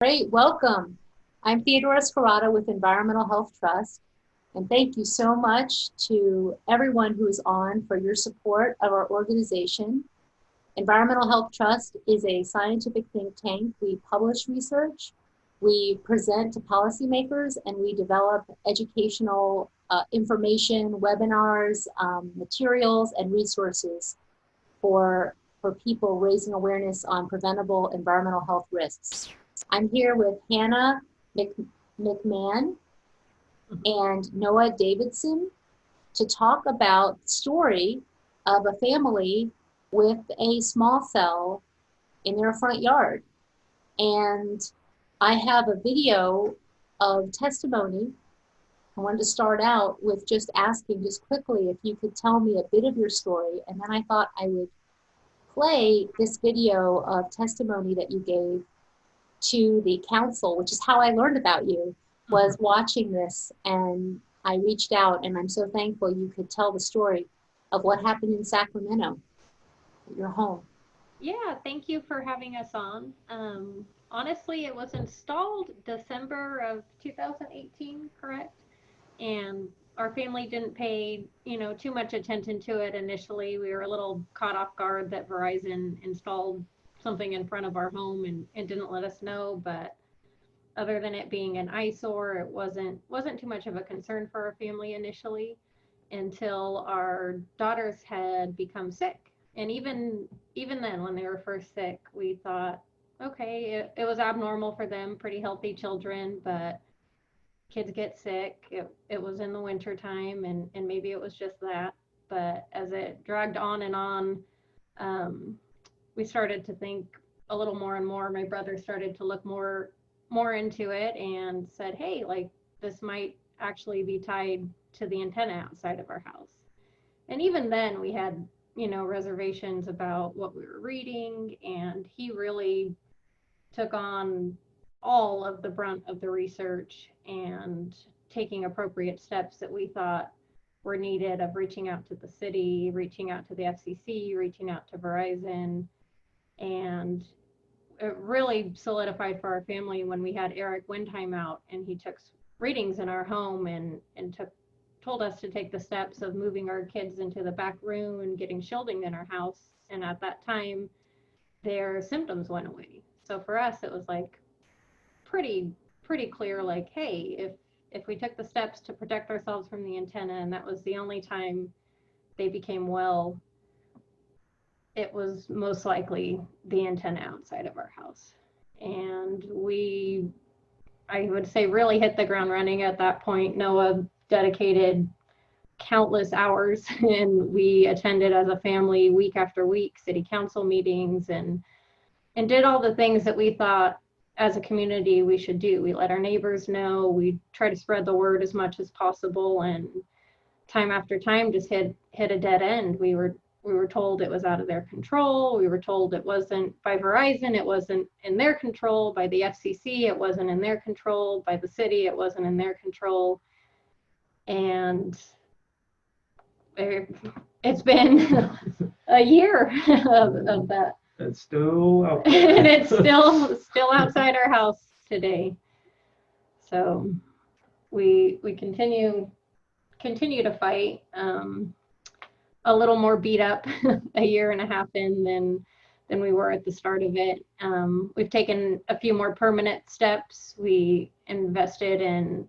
Great, welcome. I'm Theodora Scarata with Environmental Health Trust, and thank you so much to everyone who is on for your support of our organization. Environmental Health Trust is a scientific think tank. We publish research, we present to policymakers, and we develop educational information, webinars, materials, and resources for people raising awareness on preventable environmental health risks. I'm here with Hannah McMahon and Noah Davidson to talk about the story of a family with a small cell in their front yard. And I have a video of testimony. I wanted to start out with just asking just quickly if you could tell me a bit of your story, and then I thought I would play this video of testimony that you gave to the council, which is how I learned about you, was watching this, and I reached out, and I'm so thankful you could tell the story of what happened in Sacramento, at your home. Yeah, thank you for having us on. Honestly, it was installed December of 2018, correct? And our family didn't pay, too much attention to it initially. We were a little caught off guard that Verizon installed something in front of our home and didn't let us know. But other than it being an eyesore, it wasn't too much of a concern for our family initially until our daughters had become sick. And even then, when they were first sick, we thought, okay, it was abnormal for them, pretty healthy children, but kids get sick. It was in the winter time, and maybe it was just that. But as it dragged on and on, we started to think a little more and more. My brother started to look more into it and said, hey, like, this might actually be tied to the antenna outside of our house. And even then we had, reservations about what we were reading, and he really took on all of the brunt of the research and taking appropriate steps that we thought were needed, of reaching out to the city, reaching out to the FCC, reaching out to Verizon. And it really solidified for our family when we had Eric Windheim out, and he took readings in our home and told us to take the steps of moving our kids into the back room and getting shielding in our house. And at that time, their symptoms went away. So for us, it was like pretty clear, like, hey, if we took the steps to protect ourselves from the antenna, and that was the only time they became well, it was most likely the antenna outside of our house. And I would say, really hit the ground running at that point. Noah dedicated countless hours, and we attended as a family week after week city council meetings and did all the things that we thought as a community we should do. We let our neighbors know, we try to spread the word as much as possible, and time after time just hit a dead end. We were told it was out of their control. We were told it wasn't by Verizon, it wasn't in their control. By the FCC, it wasn't in their control. By the city, it wasn't in their control. And it's been a year of that. It's still out there. And it's still outside our house today. So we continue to fight. A little more beat up a year and a half in than we were at the start of it. We've taken a few more permanent steps. We invested in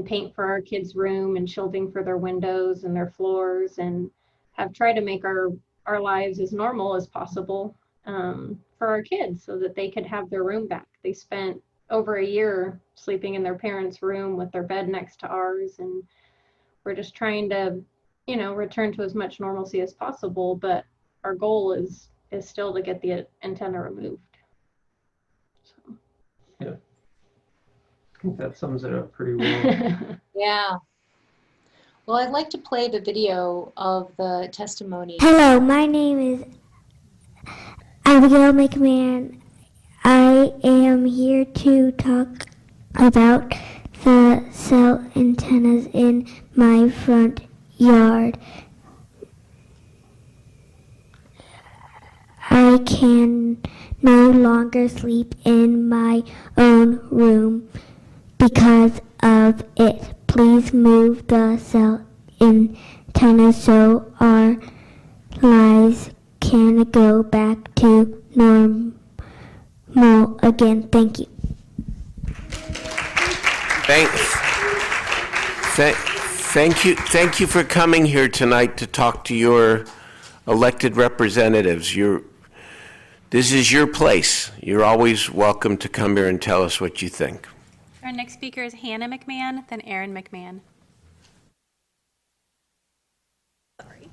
paint for our kids' room and shielding for their windows and their floors, and have tried to make our lives as normal as possible for our kids so that they could have their room back. They spent over a year sleeping in their parents' room with their bed next to ours, and we're just trying to return to as much normalcy as possible, but our goal is still to get the antenna removed. So. Yeah. I think that sums it up pretty well. Yeah. Well, I'd like to play the video of the testimony. Hello, my name is Abigail McMahon. I am here to talk about the cell antennas in my front yard. I can no longer sleep in my own room because of it. Please move the cell antenna so our lives can go back to normal again. Thank you. Thank you for coming here tonight to talk to your elected representatives. This is your place. You're always welcome to come here and tell us what you think. Our next speaker is Hannah McMahon, then Aaron McMahon. Sorry.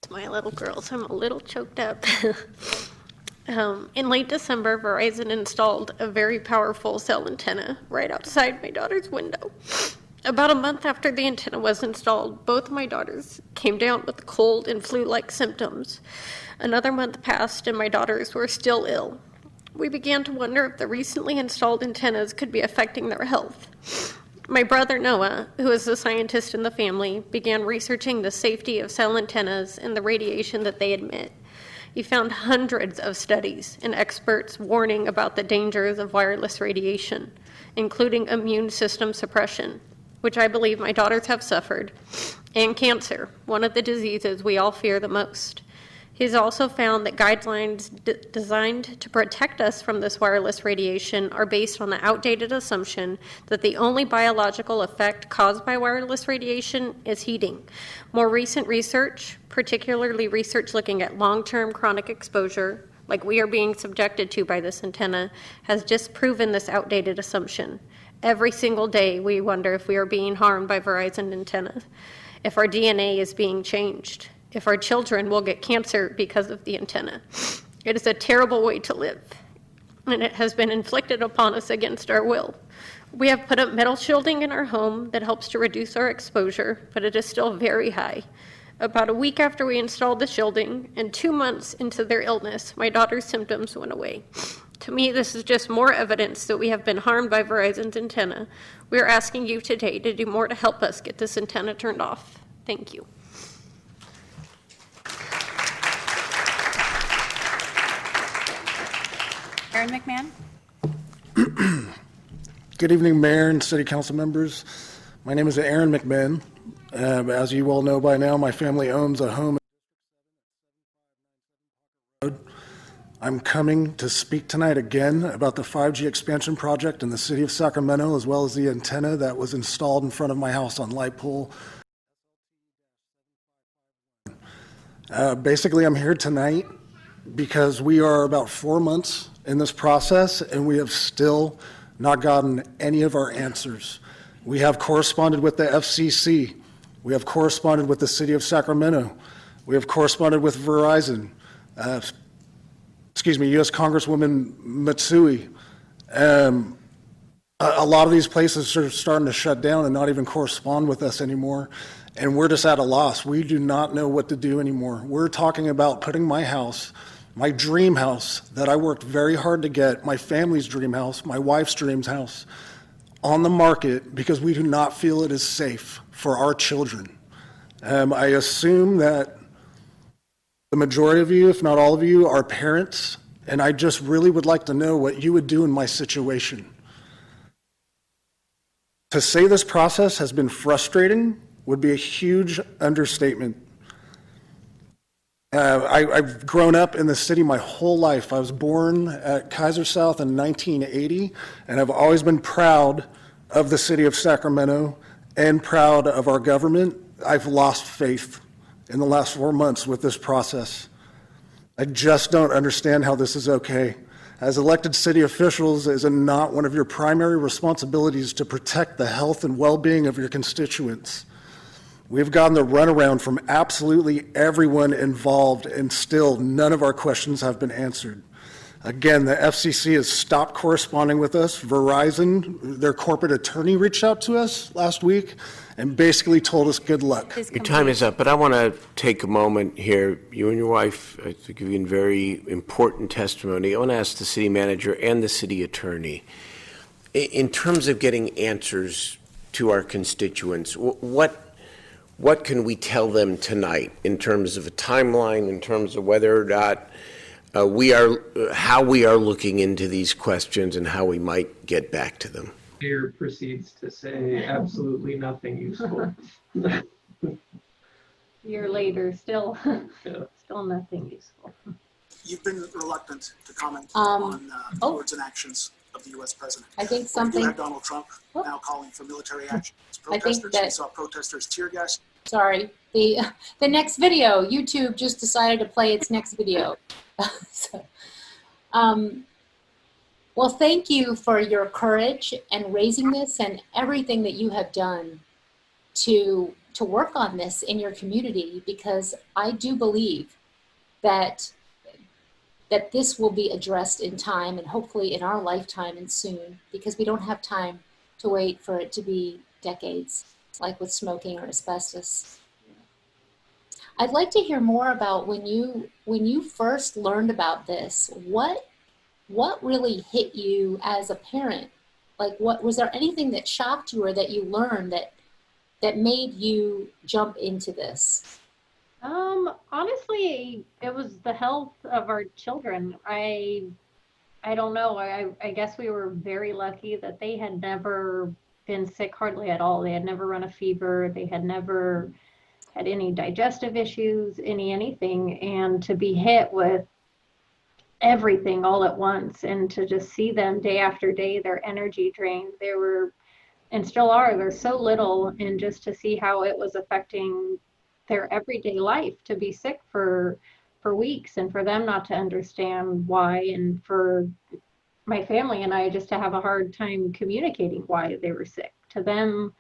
It's my little girl, so I'm a little choked up. In late December, Verizon installed a very powerful cell antenna right outside my daughter's window. About a month after the antenna was installed, both my daughters came down with cold and flu-like symptoms. Another month passed and my daughters were still ill. We began to wonder if the recently installed antennas could be affecting their health. My brother Noah, who is a scientist in the family, began researching the safety of cell antennas and the radiation that they emit. He found hundreds of studies and experts warning about the dangers of wireless radiation, including immune system suppression, which I believe my daughters have suffered, and cancer, one of the diseases we all fear the most. He's also found that guidelines designed to protect us from this wireless radiation are based on the outdated assumption that the only biological effect caused by wireless radiation is heating. More recent research, particularly research looking at long-term chronic exposure, like we are being subjected to by this antenna, has disproven this outdated assumption. Every single day, we wonder if we are being harmed by Verizon antennas, if our DNA is being changed, if our children will get cancer because of the antenna. It is a terrible way to live, and it has been inflicted upon us against our will. We have put up metal shielding in our home that helps to reduce our exposure, but it is still very high. About a week after we installed the shielding, and 2 months into their illness, my daughter's symptoms went away. To me, this is just more evidence that we have been harmed by Verizon's antenna. We are asking you today to do more to help us get this antenna turned off. Thank you. Aaron McMahon. Good evening, Mayor and City Council members. My name is Aaron McMahon. As you all know by now, my family owns a home. I'm coming to speak tonight again about the 5G expansion project in the city of Sacramento, as well as the antenna that was installed in front of my house on light pole. Basically, I'm here tonight because we are about 4 months in this process and we have still not gotten any of our answers. We have corresponded with the FCC. We have corresponded with the city of Sacramento. We have corresponded with Verizon. U.S. Congresswoman Matsui. A lot of these places are starting to shut down and not even correspond with us anymore. And we're just at a loss. We do not know what to do anymore. We're talking about putting my house, my dream house that I worked very hard to get, my family's dream house, my wife's dream house, on the market because we do not feel it is safe for our children. I assume that the majority of you, if not all of you, are parents, and I just really would like to know what you would do in my situation. To say this process has been frustrating would be a huge understatement. I've grown up in the city my whole life. I was born at Kaiser South in 1980, and I've always been proud of the city of Sacramento and proud of our government. I've lost faith in the last 4 months with this process. I just don't understand how this is okay. As elected city officials, is it not one of your primary responsibilities to protect the health and well-being of your constituents? We've gotten the runaround from absolutely everyone involved, and still none of our questions have been answered. Again, the FCC has stopped corresponding with us. Verizon, their corporate attorney, reached out to us last week and basically told us good luck. Your time is up, but I want to take a moment here. You and your wife are giving very important testimony. I want to ask the city manager and the city attorney, in terms of getting answers to our constituents, what what can we tell them tonight in terms of a timeline, in terms of whether or not how we are looking into these questions and how we might get back to them? Mayor proceeds to say absolutely nothing useful. Year later, still, Yeah. still nothing useful. You've been reluctant to comment Um, on the words and actions of the U.S. president. I think You something, have Donald Trump now calling for military action. I think Protesters, we that, saw protesters tear gas. sorry, the next video, YouTube just decided to play its next video. So, well, thank you for your courage and raising this and everything that you have done to work on this in your community, because I do believe that this will be addressed in time, and hopefully in our lifetime and soon, because we don't have time to wait for it to be decades, like with smoking or asbestos. I'd like to hear more about when you first learned about this. What really hit you as a parent? Like, what was there anything that shocked you or that you learned that made you jump into this? Honestly, it was the health of our children. I don't know. I guess we were very lucky that they had never been sick hardly at all. They had never run a fever. They had never had any digestive issues, anything. And to be hit with everything all at once and to just see them day after day, their energy drained. They were, and still are, they're so little, and just to see how it was affecting their everyday life, to be sick for weeks, and for them not to understand why, and for my family and I just to have a hard time communicating why they were sick. To them,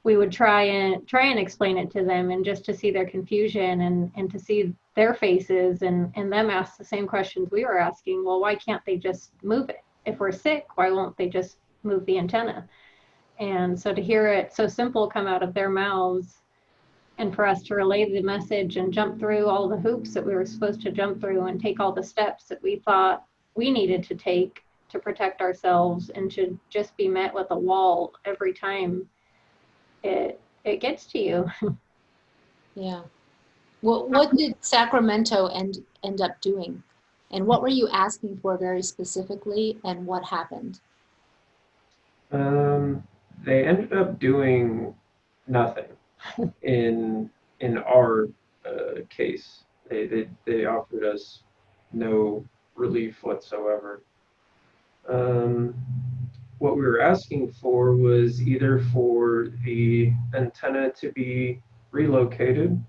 we would try and explain it to them, and just to see their confusion and to see their faces and them ask the same questions we were asking. Well, why can't they just move it? If we're sick, why won't they just move the antenna? And so to hear it so simple come out of their mouths, and for us to relay the message and jump through all the hoops that we were supposed to jump through and take all the steps that we thought we needed to take to protect ourselves, and to just be met with a wall every time, it gets to you. Yeah. Well, what did Sacramento end up doing? And what were you asking for very specifically, and what happened? They ended up doing nothing in our case. They offered us no relief whatsoever. What we were asking for was either for the antenna to be relocated,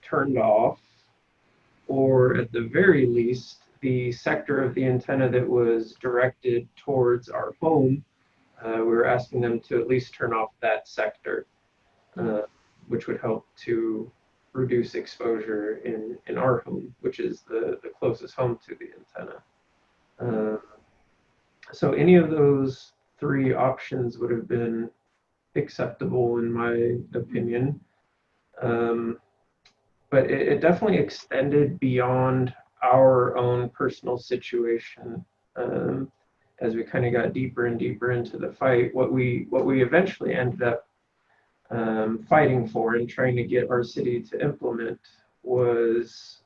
turned off, or at the very least, the sector of the antenna that was directed towards our home, we were asking them to at least turn off that sector, which would help to reduce exposure in our home, which is the closest home to the antenna. So any of those three options would have been acceptable in my opinion. But it definitely extended beyond our own personal situation. As we kind of got deeper and deeper into the fight, what we eventually ended up fighting for and trying to get our city to implement was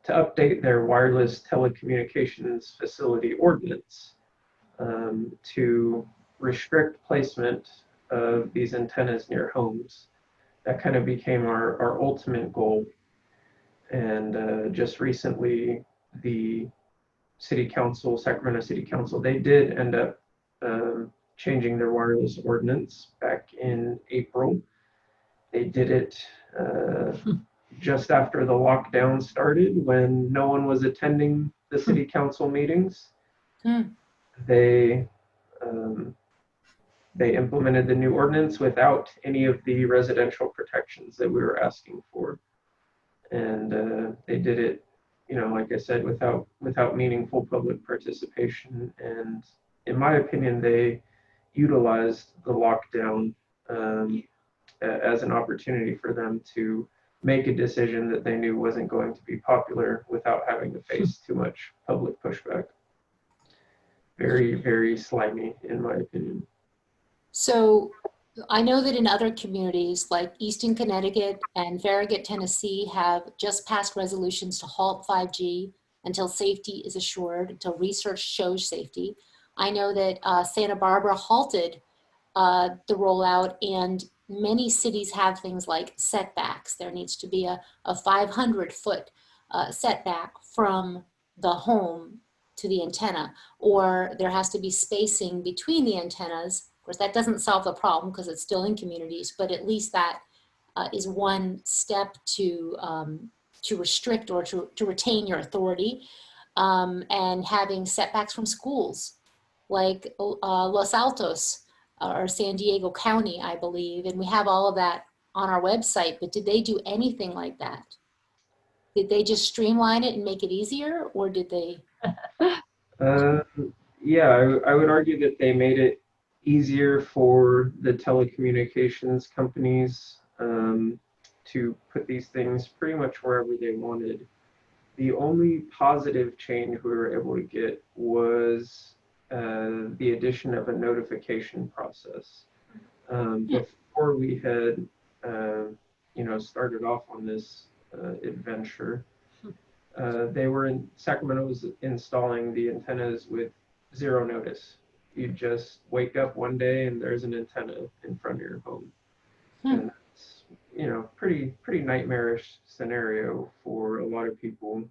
to update their wireless telecommunications facility ordinance to restrict placement of these antennas near homes. That kind of became our ultimate goal. And just recently, the city council, Sacramento City Council, they did end up changing their wireless ordinance back in April. They did it just after the lockdown started, when no one was attending the city council meetings. They implemented the new ordinance without any of the residential protections that we were asking for. And they did it, like I said, without meaningful public participation. And in my opinion, they utilized the lockdown as an opportunity for them to make a decision that they knew wasn't going to be popular without having to face too much public pushback. Very, very slimy, in my opinion. So I know that in other communities like Easton, Connecticut and Farragut, Tennessee have just passed resolutions to halt 5G until safety is assured, until research shows safety. I know that Santa Barbara halted the rollout, and many cities have things like setbacks. There needs to be a 500-foot setback from the home to the antenna, or there has to be spacing between the antennas. Of course, that doesn't solve the problem because it's still in communities, but at least that is one step to restrict or to retain your authority, and having setbacks from schools like Los Altos or San Diego County, I believe, and we have all of that on our website, but did they do anything like that? Did they just streamline it and make it easier, or did they? Uh, yeah, I would argue that they made it easier for the telecommunications companies to put these things pretty much wherever they wanted. The only positive change we were able to get was the addition of a notification process. Before we had, started off on this adventure, Sacramento was installing the antennas with zero notice. You just wake up one day and there's an antenna in front of your home. And that's, pretty nightmarish scenario for a lot of people.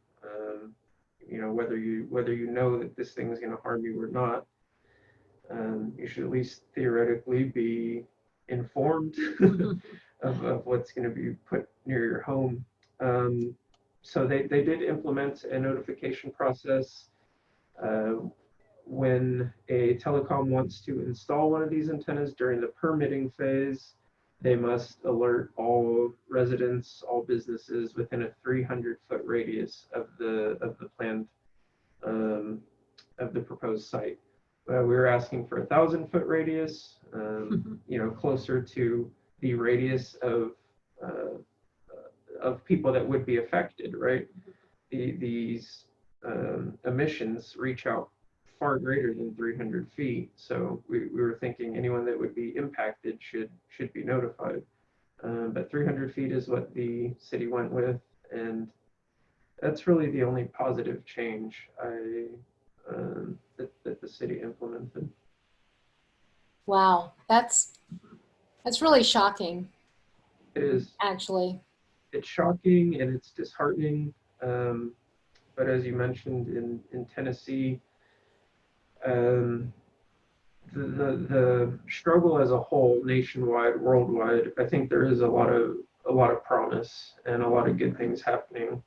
Whether you know that this thing's going to harm you or not, you should at least theoretically be informed of what's going to be put near your home. So they did implement a notification process. Uh, when a telecom wants to install one of these antennas during the permitting phase, they must alert all residents, all businesses within a 300-foot radius of the planned of the proposed site. We were asking for 1,000-foot radius, closer to the radius of people that would be affected, right? These emissions reach out far greater than 300 feet. So we were thinking anyone that would be impacted should be notified. But 300 feet is what the city went with, and that's really the only positive change that the city implemented. Wow, that's really shocking, It is. actually. It's shocking and it's disheartening. But as you mentioned in Tennessee, um, the struggle as a whole, nationwide, worldwide, I think there is a lot of promise and a lot of good things happening.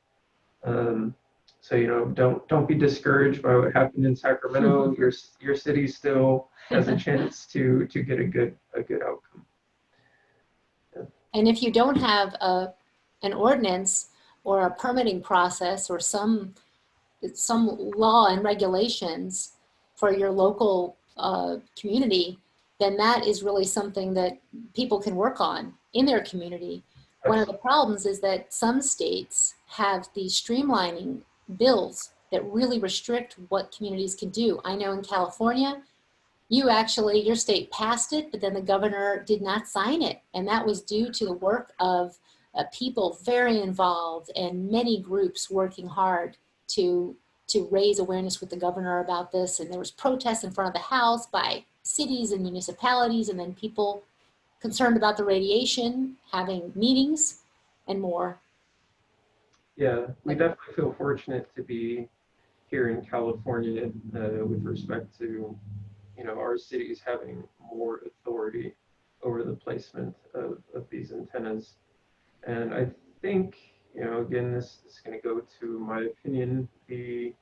So don't be discouraged by what happened in Sacramento. Your city still has a chance to get a good outcome. And if you don't have an ordinance or a permitting process or some law and regulations for your local community, then that is really something that people can work on in their community. One of the problems is that some states have these streamlining bills that really restrict what communities can do. I know in California, your state passed it, but then the governor did not sign it. And that was due to the work of people very involved and many groups working hard to raise awareness with the governor about this. And there was protests in front of the House by cities and municipalities, and then people concerned about the radiation, having meetings and more. Yeah, we definitely feel fortunate to be here in California with respect to our cities having more authority over the placement of these antennas. And I think, again, this is going to go to my opinion, the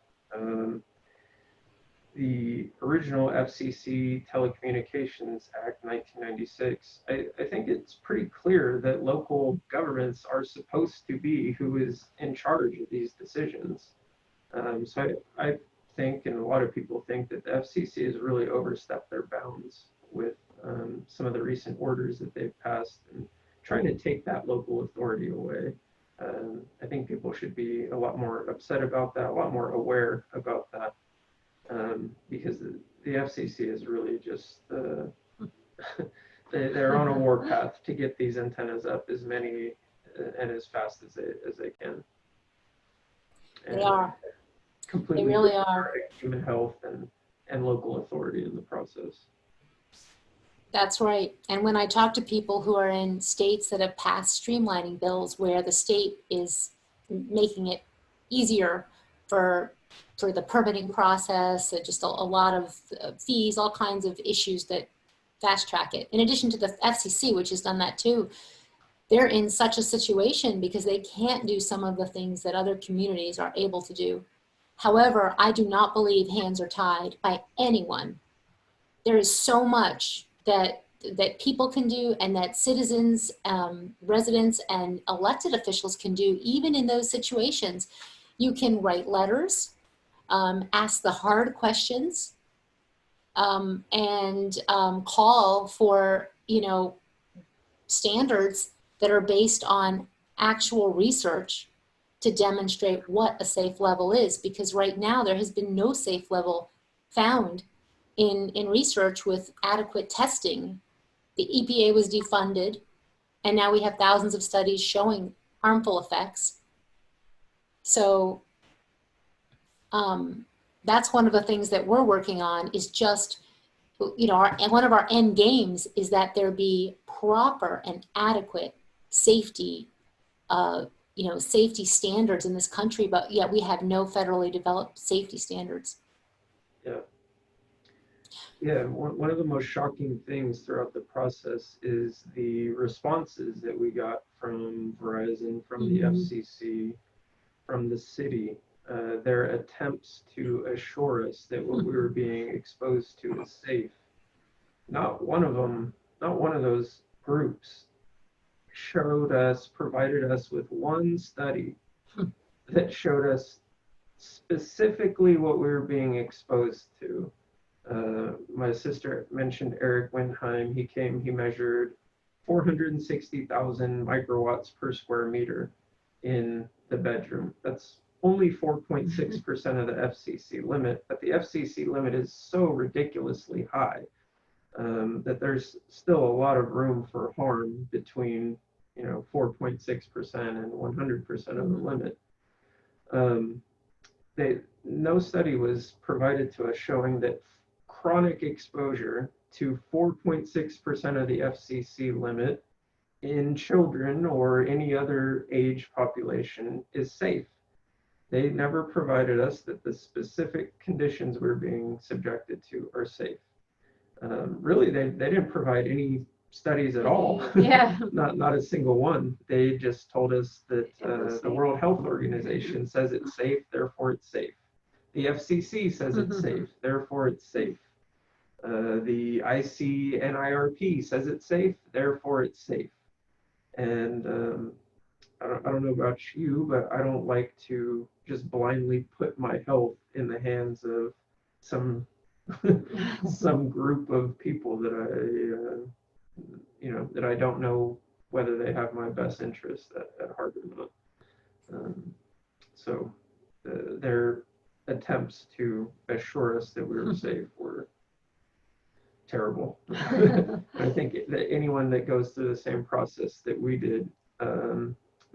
original FCC Telecommunications Act 1996, I think it's pretty clear that local governments are supposed to be who is in charge of these decisions. So I think, and a lot of people think, that the FCC has really overstepped their bounds with some of the recent orders that they've passed and trying to take that local authority away. I think people should be a lot more upset about that, a lot more aware about that, because the FCC is really just they're on a warpath to get these antennas up as many and as fast as they can. They are. Completely They really disregarding are. human health and local authority in the process. That's right. And when I talk to people who are in states that have passed streamlining bills where the state is making it easier for the permitting process, just a lot of fees, all kinds of issues that fast track it. In addition to the FCC, which has done that too, they're in such a situation because they can't do some of the things that other communities are able to do. However, I do not believe hands are tied by anyone. There is so much that people can do and that citizens, residents, and elected officials can do, even in those situations. You can write letters, ask the hard questions, and call for, standards that are based on actual research to demonstrate what a safe level is. Because right now there has been no safe level found in research with adequate testing. The EPA was defunded, and now we have thousands of studies showing harmful effects. So that's one of the things that we're working on, is just, one of our end games is that there be proper and adequate safety, safety standards in this country, but yet we have no federally developed safety standards. Yeah. Yeah, one of the most shocking things throughout the process is the responses that we got from Verizon, from the FCC, from the city, their attempts to assure us that what we were being exposed to is safe. Not one of them, not one of those groups provided us with one study that showed us specifically what we were being exposed to. My sister mentioned Eric Windheim. He measured 460,000 microwatts per square meter in the bedroom. That's only 4.6% of the FCC limit, but the FCC limit is so ridiculously high that there's still a lot of room for harm between 4.6% and 100% of the limit. No study was provided to us showing that chronic exposure to 4.6% of the FCC limit in children or any other age population is safe. They never provided us that the specific conditions we're being subjected to are safe. Really, they didn't provide any studies at all. Yeah. Not a single one. They just told us that the World Health Organization says it's safe, therefore it's safe. The FCC says it's safe, therefore it's safe. The ICNIRP says it's safe, therefore it's safe. And I don't know about you, but I don't like to just blindly put my health in the hands of some group of people that I don't know whether they have my best interest at heart or not. So their attempts to assure us that we were safe were terrible. I think that anyone that goes through the same process that we did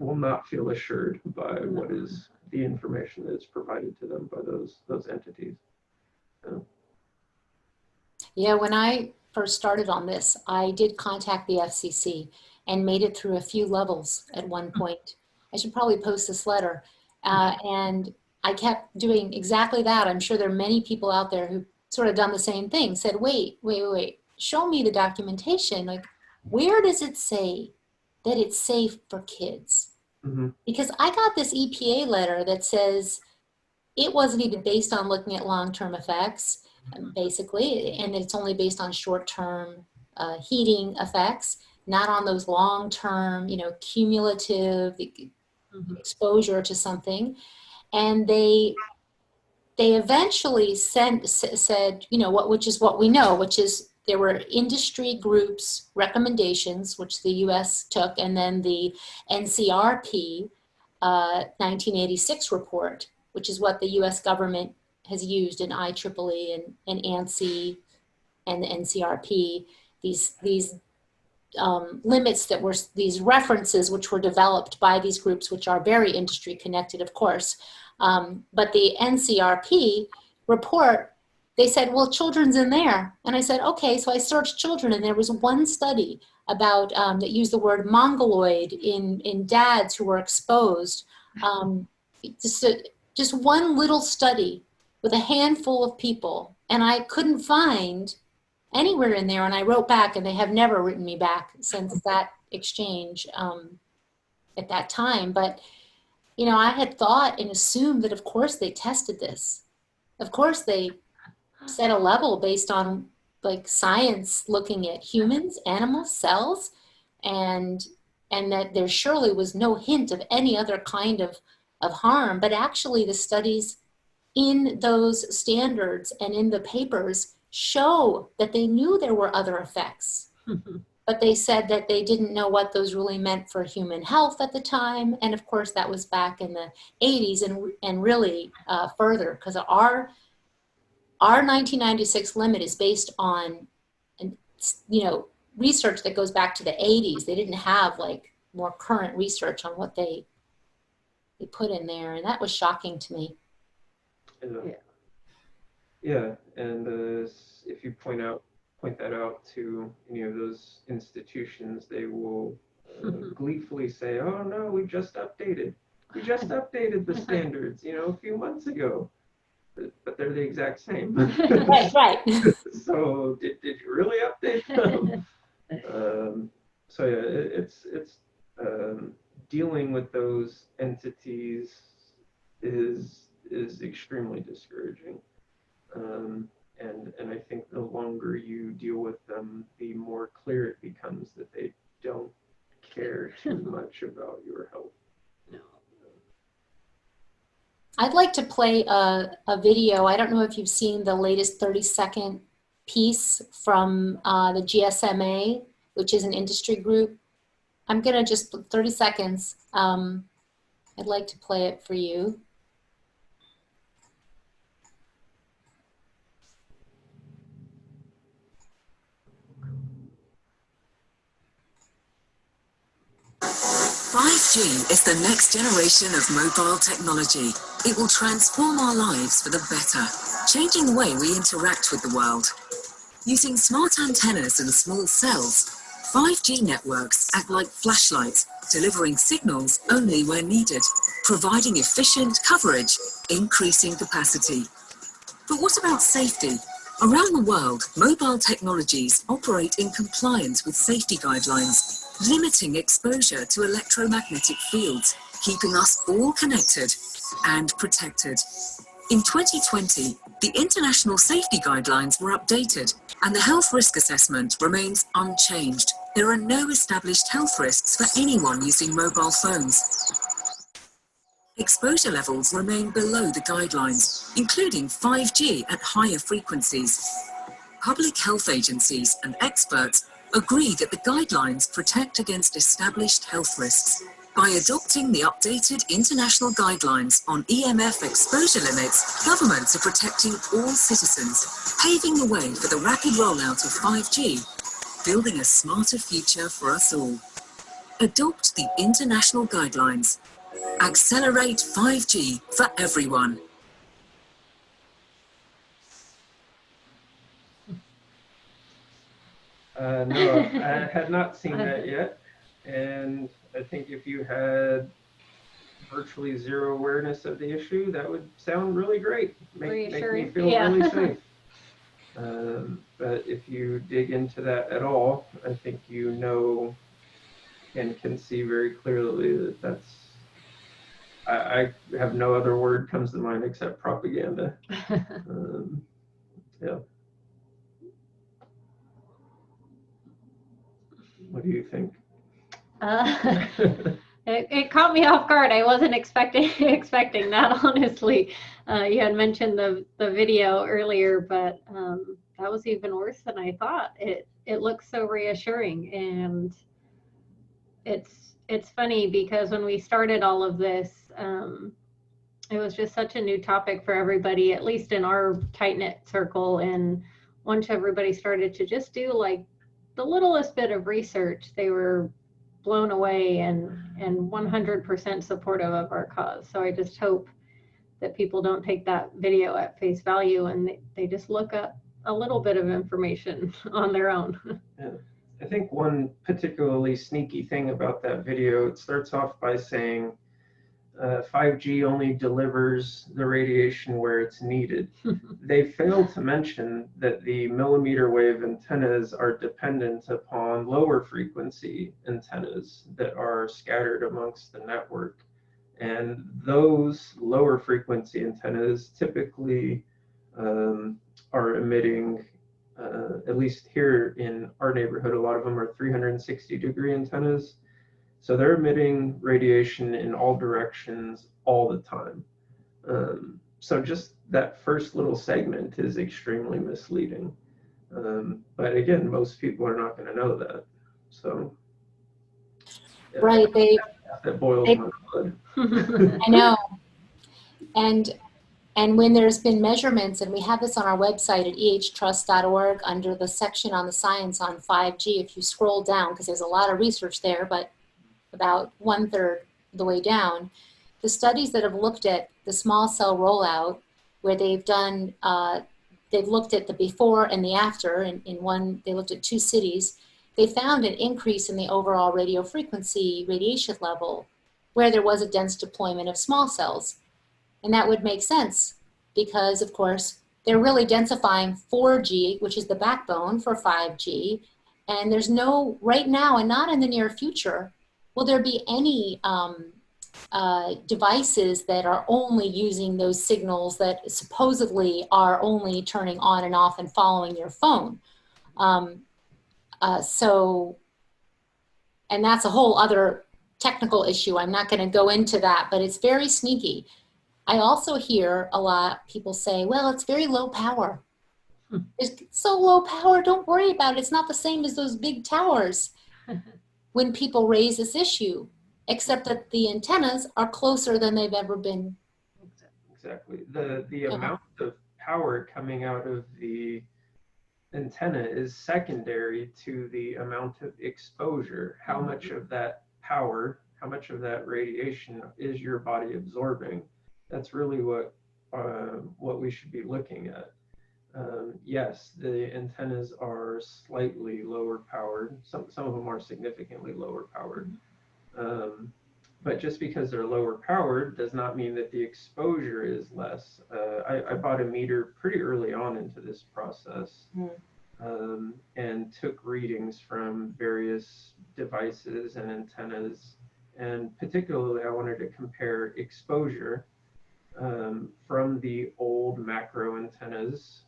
will not feel assured by what is the information that is provided to them by those entities. Yeah, when I first started on this, I did contact the FCC and made it through a few levels at one point. I should probably post this letter. And I kept doing exactly that. I'm sure there are many people out there who sort of done the same thing, said, wait, show me the documentation. Like, where does it say that it's safe for kids? Mm-hmm. Because I got this EPA letter that says it wasn't even based on looking at long-term effects, basically, and it's only based on short-term heating effects, not on those long-term, cumulative exposure to something. And they eventually said, which is what we know, which is there were industry groups recommendations, which the U.S. took, and then the NCRP 1986 report, which is what the U.S. government has used in IEEE and ANSI and the NCRP. These limits that were these references which were developed by these groups, which are very industry connected, of course. But the NCRP report, they said, well, children's in there. And I said, okay, so I searched children, and there was one study about that used the word mongoloid in dads who were exposed. Just one little study with a handful of people, and I couldn't find anywhere in there. And I wrote back, and they have never written me back since that exchange at that time. But, you know, I had thought and assumed that, of course, they tested this. Of course, they set a level based on like science looking at humans, animals, cells, and that there surely was no hint of any other kind of harm. But actually, the studies in those standards and in the papers show that they knew there were other effects. But they said that they didn't know what those really meant for human health at the time. And of course, that was back in the 80s and really further, because our 1996 limit is based on, you know, research that goes back to the 80s. They didn't have like more current research on what they put in there. And that was shocking to me. Yeah, and if you point that out to any of those institutions, they will gleefully say, "Oh no, we just updated the standards, you know, a few months ago," but they're the exact same. Right. So did you really update them? So yeah, it's dealing with those entities is extremely discouraging. And I think the longer you deal with them, the more clear it becomes that they don't care too much about your health. I'd like to play a video. I don't know if you've seen the latest 30-second piece from the GSMA, which is an industry group. I'm going to just 30 seconds. I'd like to play it for you. "5G is the next generation of mobile technology. It will transform our lives for the better, changing the way we interact with the world. Using smart antennas and small cells, 5G networks act like flashlights, delivering signals only where needed, providing efficient coverage, increasing capacity. But what about safety? Around the world, mobile technologies operate in compliance with safety guidelines, limiting exposure to electromagnetic fields, keeping us all connected and protected. In 2020, the international safety guidelines were updated, and the health risk assessment remains unchanged. There are no established health risks for anyone using mobile phones. Exposure levels remain below the guidelines, including 5G at higher frequencies. Public health agencies and experts agree that the guidelines protect against established health risks. By adopting the updated international guidelines on EMF exposure limits, governments are protecting all citizens, paving the way for the rapid rollout of 5G, building a smarter future for us all. Adopt the international guidelines. Accelerate 5G for everyone. No, I had not seen that yet. And I think if you had virtually zero awareness of the issue, that would sound really great. Make me feel really safe. But if you dig into that at all, I think you know and can see very clearly that that's, I have no other word comes to mind except propaganda. Yeah. What do you think? It caught me off guard. I wasn't expecting that, honestly. You had mentioned the video earlier, but that was even worse than I thought. It looks so reassuring, and it's funny because when we started all of this, it was just such a new topic for everybody, at least in our tight-knit circle. And once everybody started to just do like the littlest bit of research, they were blown away and 100% supportive of our cause. So I just hope that people don't take that video at face value and they just look up a little bit of information on their own. Yeah. I think one particularly sneaky thing about that video, it starts off by saying 5G only delivers the radiation where it's needed. They fail to mention that the millimeter wave antennas are dependent upon lower frequency antennas that are scattered amongst the network. And those lower frequency antennas typically are emitting, at least here in our neighborhood, a lot of them are 360-degree antennas. So they're emitting radiation in all directions all the time. So just that first little segment is extremely misleading. But again, most people are not going to know that. So yeah, Right, that boils my blood. I know. And when there's been measurements, and we have this on our website at ehtrust.org under the section on the science on 5G, if you scroll down, because there's a lot of research there, but about 1/3 of the way down, the studies that have looked at the small cell rollout, where they've done, they've looked at the before and the after, in one, they looked at 2 cities, they found an increase in the overall radio frequency radiation level where there was a dense deployment of small cells. And that would make sense because, of course, they're really densifying 4G, which is the backbone for 5G. And there's no, right now and not in the near future, will there be any devices that are only using those signals that supposedly are only turning on and off and following your phone. And that's a whole other technical issue. I'm not going to go into that, but it's very sneaky. I also hear a lot people say, well, it's very low power. It's so low power, don't worry about it. It's not the same as those big towers when people raise this issue, except that the antennas are closer than they've ever been. Exactly. The amount of power coming out of the antenna is secondary to the amount of exposure. How much of that power, how much of that radiation is your body absorbing? That's really what we should be looking at. Yes, the antennas are slightly lower powered. Some of them are significantly lower powered. But just because they're lower powered does not mean that the exposure is less. I bought a meter pretty early on into this process and took readings from various devices and antennas. And particularly, I wanted to compare exposure from the old macro antennas,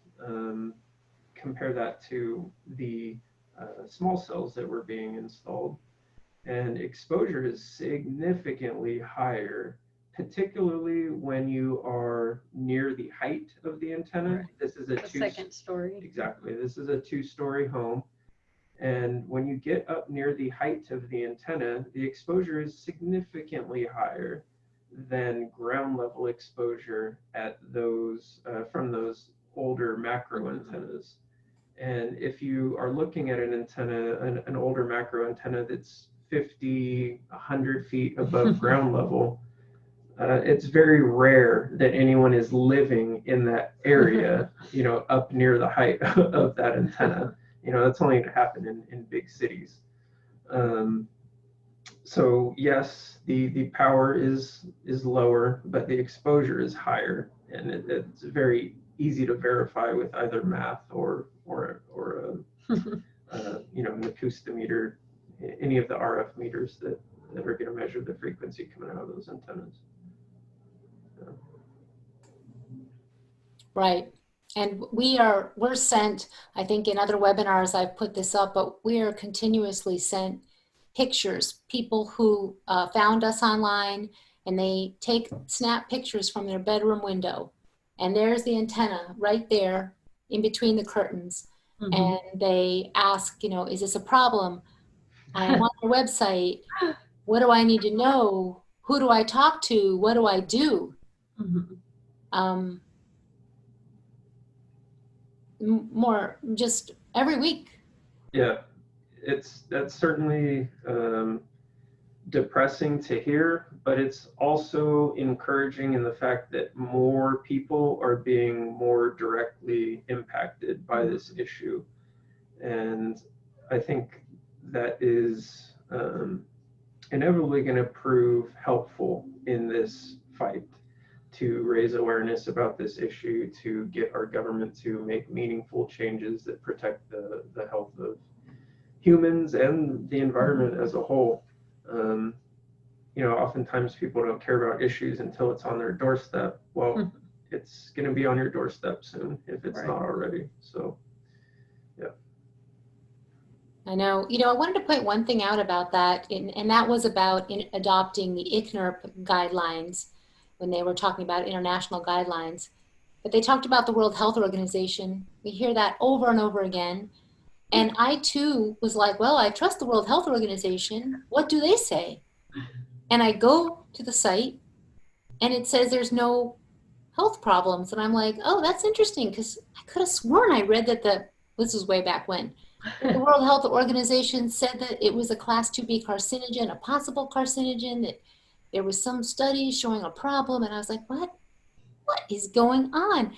compare that to the small cells that were being installed. And exposure is significantly higher, particularly when you are near the height of the antenna. Right. This is a second story. Exactly. This is a 2-story home. And when you get up near the height of the antenna, the exposure is significantly higher than ground level exposure at those from those older macro antennas. And if you are looking at an antenna, an older macro antenna that's 50, 100 feet above ground level, it's very rare that anyone is living in that area, up near the height of that antenna. That's only going to happen in big cities. So yes, the power is lower, but the exposure is higher, and it's very easy to verify with either math or an acoustometer, any of the RF meters that are going to measure the frequency coming out of those antennas. Yeah. Right. And we're sent, I think in other webinars I've put this up, but we are continuously sent pictures, people who found us online and they snap pictures from their bedroom window. And there's the antenna right there in between the curtains. Mm-hmm. And they ask, is this a problem? I'm on their website. What do I need to know? Who do I talk to? What do I do? Mm-hmm. More just every week. Yeah. that's certainly depressing to hear, but it's also encouraging in the fact that more people are being more directly impacted by this issue. And I think that is inevitably going to prove helpful in this fight to raise awareness about this issue, to get our government to make meaningful changes that protect the health of humans and the environment as a whole. Oftentimes people don't care about issues until it's on their doorstep. Well, it's going to be on your doorstep soon if it's not already. So, yeah. I know. I wanted to point one thing out about that, and that was about adopting the ICNIRP guidelines when they were talking about international guidelines. But they talked about the World Health Organization. We hear that over and over again. And I too was like, well, I trust the World Health Organization. What do they say? And I go to the site and it says there's no health problems. And I'm like, oh, that's interesting, because I could have sworn I read that this was way back when, the World Health Organization said that it was a class 2B carcinogen, a possible carcinogen, that there was some study showing a problem. And I was like, what is going on?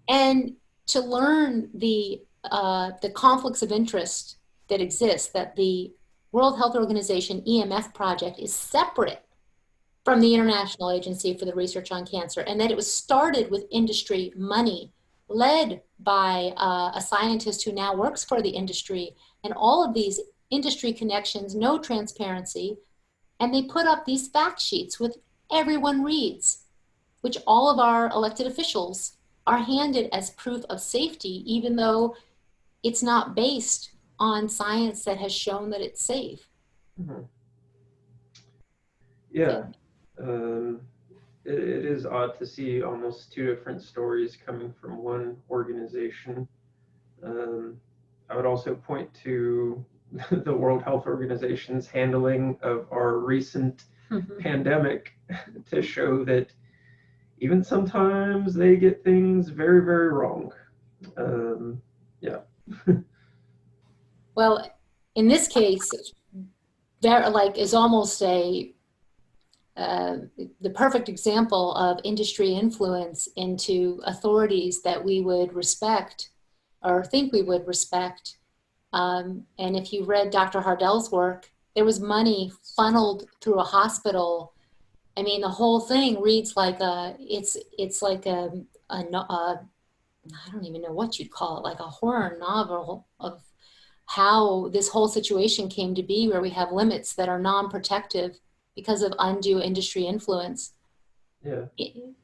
And to learn the conflicts of interest that exist, that the World Health Organization EMF project is separate from the International Agency for the Research on Cancer, and that it was started with industry money, led by a scientist who now works for the industry, and all of these industry connections, no transparency, and they put up these fact sheets which everyone reads, which all of our elected officials are handed as proof of safety, even though it's not based on science that has shown that it's safe. Mm-hmm. Yeah. It is odd to see almost two different stories coming from one organization. I would also point to the World Health Organization's handling of our recent pandemic to show that even sometimes they get things very, very wrong. Yeah. Well, in this case, there is almost the perfect example of industry influence into authorities that we would respect or think we would respect. And if you read Dr. Hardell's work, there was money funneled through a hospital. I mean, the whole thing reads like it's like a I don't even know what you'd call it, like a horror novel of how this whole situation came to be, where we have limits that are non-protective because of undue industry influence. Yeah.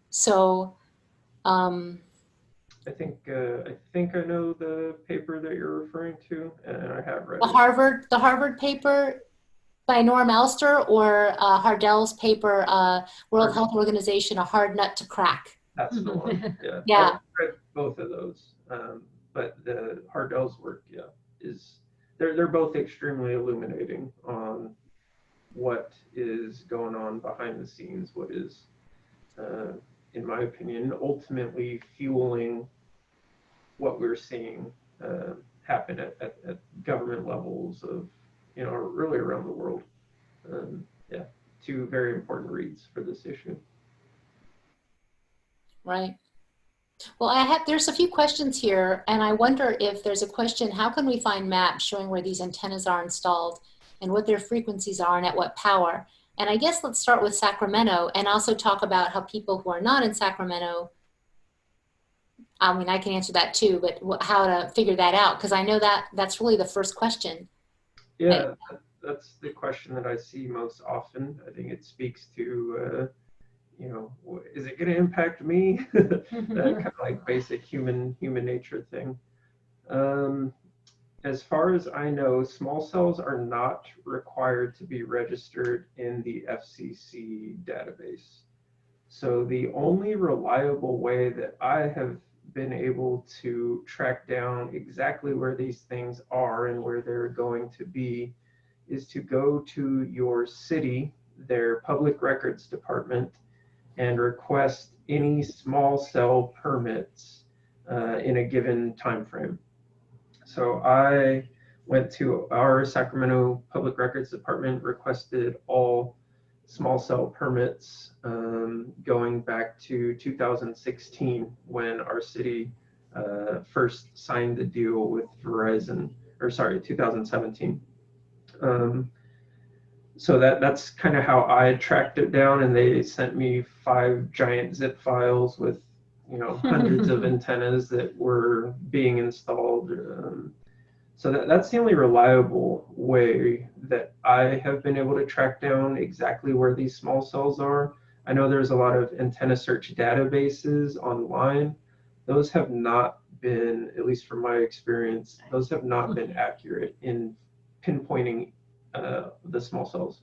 So, I think I know the paper that you're referring to, and I have read the Harvard paper by Norm Elster, or Hardell's paper, World Health Organization, A Hard Nut to Crack. That's the one. Yeah. Yeah. I've read both of those, but the Hardell's work, they're both extremely illuminating on what is going on behind the scenes, what is, in my opinion, ultimately fueling what we're seeing happen at government levels of, really around the world. Two very important reads for this issue. Right. Well, there's a few questions here, and I wonder if there's a question: how can we find maps showing where these antennas are installed and what their frequencies are and at what power? And I guess let's start with Sacramento and also talk about how people who are not in Sacramento, I mean, I can answer that too, but how to figure that out, because I know that's really the first question. Yeah, that's the question that I see most often. I think it speaks to, is it going to impact me? That kind of like basic human nature thing. As far as I know, small cells are not required to be registered in the FCC database. So the only reliable way that I have been able to track down exactly where these things are and where they're going to be is to go to your city, their public records department, and request any small cell permits in a given time frame. So I went to our Sacramento Public Records Department, requested all small cell permits going back to 2016 when our city first signed the deal with Verizon, or sorry, 2017. So that's kind of how I tracked it down, and they sent me 5 giant zip files with, you know, hundreds of antennas that were being installed. So that's the only reliable way that I have been able to track down exactly where these small cells are. I know there's a lot of antenna search databases online. Those have not been, at least from my experience, those have not been accurate in pinpointing the small cells.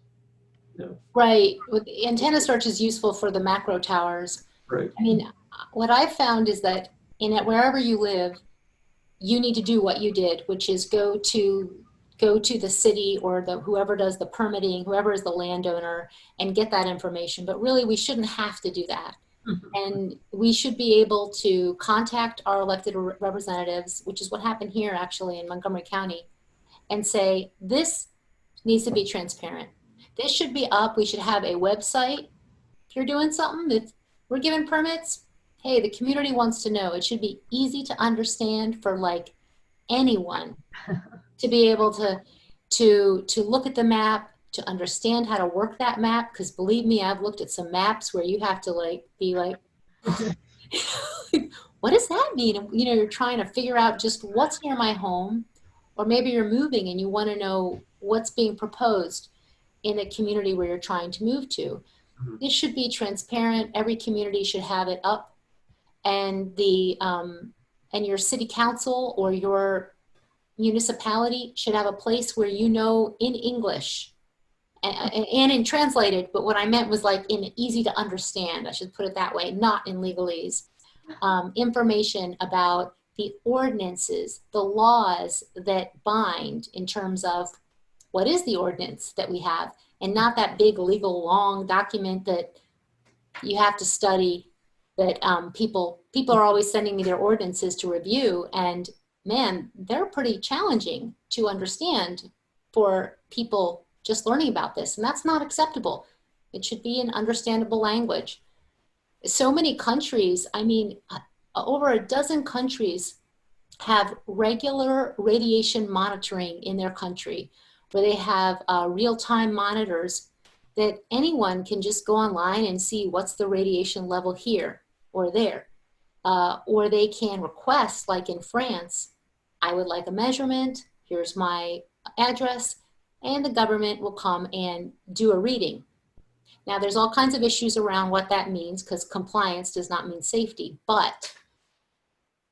No. Right. With antenna search is useful for the macro towers. Right. I mean, what I've found is that in it, wherever you live, you need to do what you did, which is go to the city or the whoever does the permitting, whoever is the landowner, and get that information. But really, we shouldn't have to do that. And we should be able to contact our elected representatives, which is what happened here actually in Montgomery County, and say, this needs to be transparent. This should be up. We should have a website. If you're doing something that we're giving permits, hey, the community wants to know. It should be easy to understand for like anyone to be able to look at the map, to understand how to work that map. Because believe me, I've looked at some maps where you have to like be like, what does that mean? And, you know, you're trying to figure out just what's near my home, or maybe you're moving and you want to know what's being proposed in a community where you're trying to move to. This should be transparent. Every community should have it up, and and your city council or your municipality should have a place where you know in English and in translated. But what I meant was like in easy to understand. I should put it that way, not in legalese. Information about the ordinances, the laws that bind in terms of what is the ordinance that we have, and not that big legal long document that you have to study, that people are always sending me their ordinances to review, and man, they're pretty challenging to understand for people just learning about this, and that's not acceptable. It should be in understandable language. So many countries, I mean, over a dozen countries have regular radiation monitoring in their country, where they have real-time monitors that anyone can just go online and see what's the radiation level here or there. Or they can request, like in France, I would like a measurement, here's my address, and the government will come and do a reading. Now, there's all kinds of issues around what that means, because compliance does not mean safety, but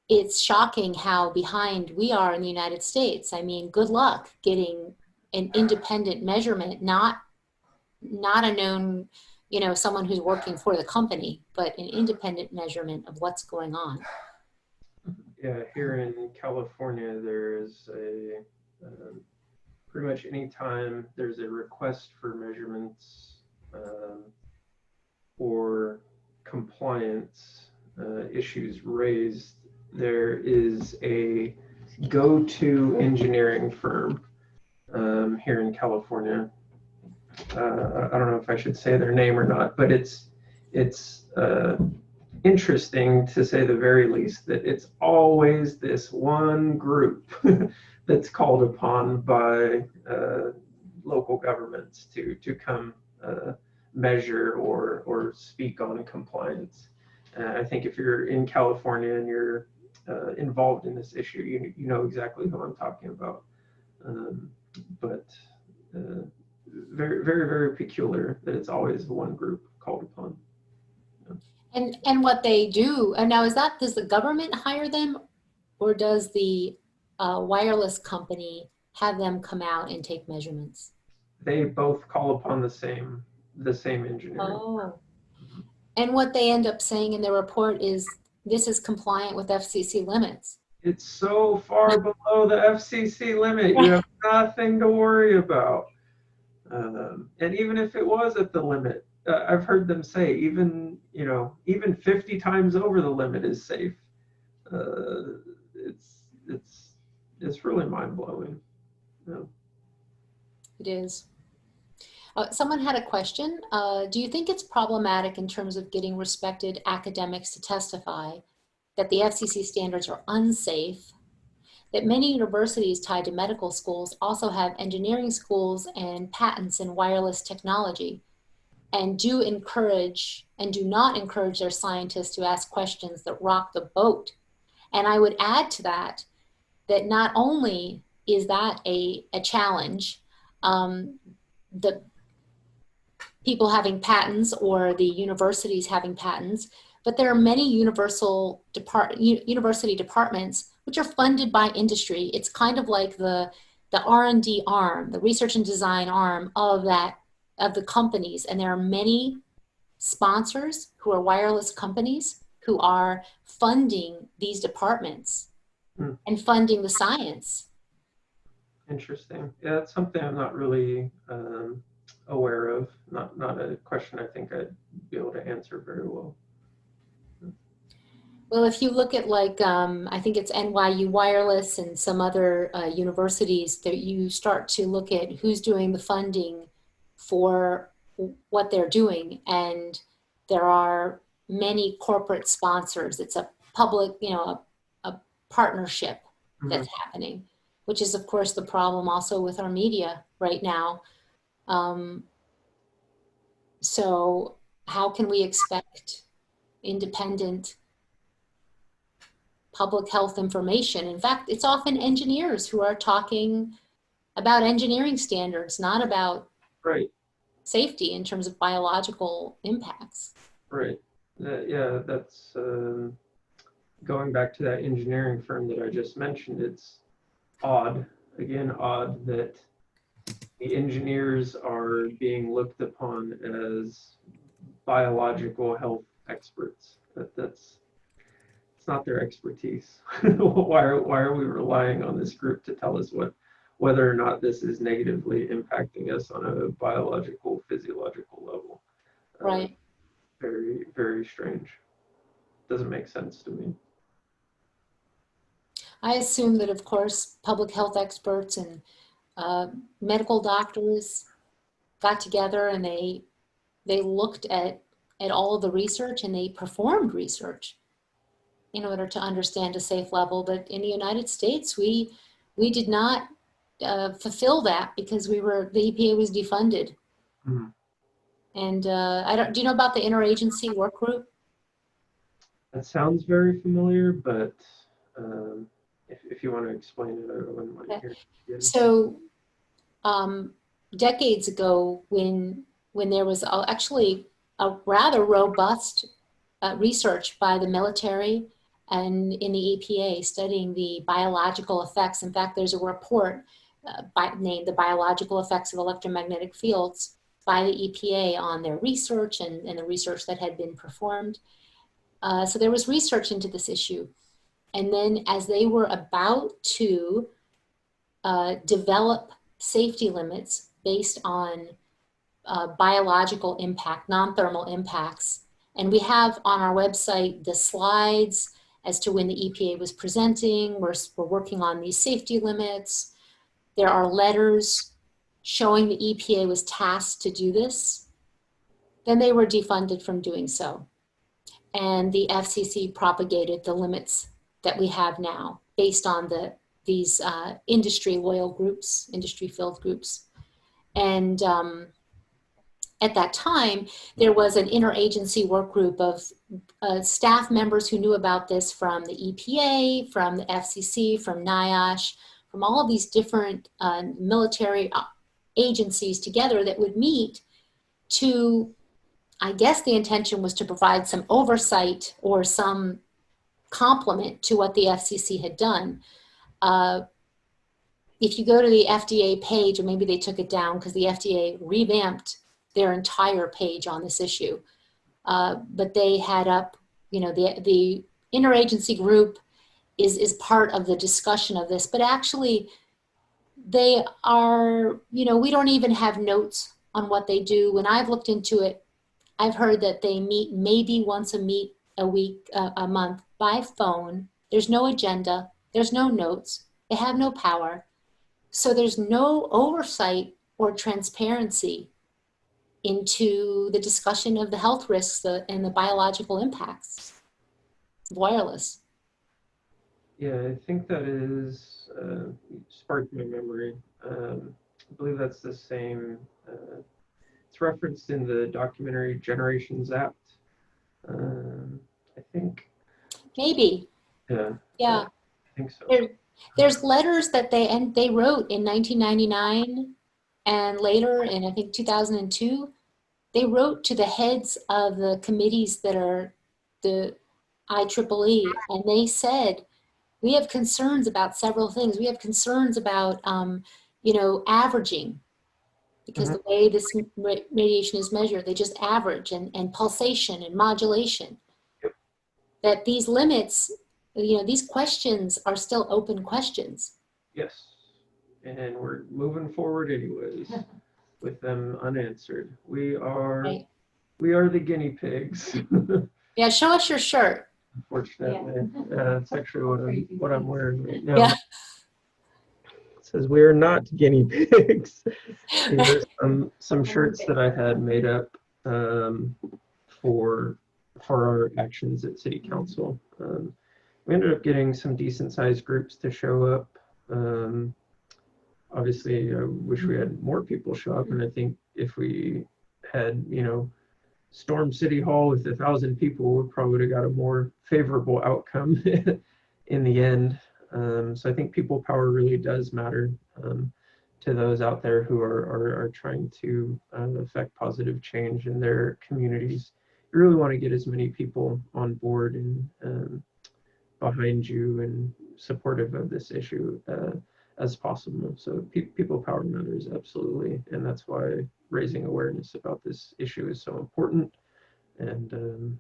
it's shocking how behind we are in the United States. I mean, good luck getting an independent measurement, not a known, you know, someone who's working for the company, but an independent measurement of what's going on. Yeah, here in California, there is a pretty much any time there's a request for measurements or compliance issues raised, there is a go-to engineering firm here in California. I don't know if I should say their name or not, but it's interesting, to say the very least, that it's always this one group that's called upon by local governments to come measure or speak on compliance. I think if you're in California and you're involved in this issue, you know exactly who I'm talking about. But very, very, very peculiar that it's always one group called upon. And what they do, and now does the government hire them, or does the wireless company have them come out and take measurements? They both call upon the same engineering. Oh. And what they end up saying in their report is this is compliant with FCC limits. It's so far below the FCC limit, you have nothing to worry about. And even if it was at the limit, I've heard them say even 50 times over the limit is safe. It's really mind blowing. No. It is. Someone had a question. Do you think it's problematic in terms of getting respected academics to testify that the FCC standards are unsafe, that many universities tied to medical schools also have engineering schools and patents in wireless technology, and do not encourage their scientists to ask questions that rock the boat? And I would add to that, that not only is that a challenge, the people having patents or the universities having patents, but there are many university departments which are funded by industry. It's kind of like the R&D arm, the research and design arm of the companies. And there are many sponsors who are wireless companies who are funding these departments and funding the science. Interesting. Yeah, that's something I'm not really aware of. Not a question I think I'd be able to answer very well. Well, if you look at like, I think it's NYU Wireless and some other universities, that you start to look at who's doing the funding for what they're doing. And there are many corporate sponsors. It's a public, a partnership that's happening, which is of course the problem also with our media right now. So how can we expect independent public health information? In fact, it's often engineers who are talking about engineering standards, not about safety in terms of biological impacts. Right. Yeah, that's going back to that engineering firm that I just mentioned. It's odd that the engineers are being looked upon as biological health experts. That's it's not their expertise. Why are we relying on this group to tell us whether or not this is negatively impacting us on a biological, physiological level? Right. Very, very strange. Doesn't make sense to me. I assume that, of course, public health experts and medical doctors got together and they looked at all of the research and they performed research in order to understand a safe level. But in the United States, we did not fulfill that because the EPA was defunded. Mm-hmm. And do you know about the interagency work group? That sounds very familiar, but if you want to explain it, I wouldn't mind hearing. So decades ago, when there was actually a rather robust research by the military and in the EPA studying the biological effects. In fact, there's a report named The Biological Effects of Electromagnetic Fields by the EPA on their research and the research that had been performed. So there was research into this issue. And then as they were about to develop safety limits based on biological impact, non-thermal impacts, and we have on our website the slides as to when the EPA was presenting. We're working on these safety limits. There are letters showing the EPA was tasked to do this. Then they were defunded from doing so. And the FCC propagated the limits that we have now based on these industry loyal groups, industry filled groups. And at that time, there was an interagency work group of staff members who knew about this from the EPA, from the FCC, from NIOSH, from all of these different military agencies together that would meet to, I guess the intention was to provide some oversight or some complement to what the FCC had done. If you go to the FDA page, or maybe they took it down because the FDA revamped their entire page on this issue. But they had up, the interagency group is part of the discussion of this, but actually they are, we don't even have notes on what they do. When I've looked into it, I've heard that they meet maybe once a month by phone. There's no agenda, there's no notes, they have no power. So there's no oversight or transparency into the discussion of the health risks and the biological impacts of wireless. Yeah, I think that is sparked my memory. I believe that's the same. It's referenced in the documentary Generations Apt. I think. Maybe, Yeah. yeah. I think so. There's letters that they wrote in 1999 and later in I think 2002. They wrote to the heads of the committees that are the IEEE, and they said, we have concerns about several things. We have concerns about, averaging, because the way this radiation is measured, they just average, and pulsation and modulation. Yep. That these limits, these questions are still open questions. Yes. And we're moving forward anyways with them unanswered. We are Right. the guinea pigs. Yeah, show us your shirt. Unfortunately. That's actually what I'm wearing right now. Yeah. It says we are not guinea pigs. Here's some shirts that I had made up for our actions at City Council. We ended up getting some decent sized groups to show up. Obviously, I wish we had more people show up, and I think if we had, storm City Hall with 1,000 people, we probably would have got a more favorable outcome in the end. So I think people power really does matter to those out there who are trying to affect positive change in their communities. You really want to get as many people on board and behind you and supportive of this issue as possible. So people power matters, absolutely. And that's why raising awareness about this issue is so important. And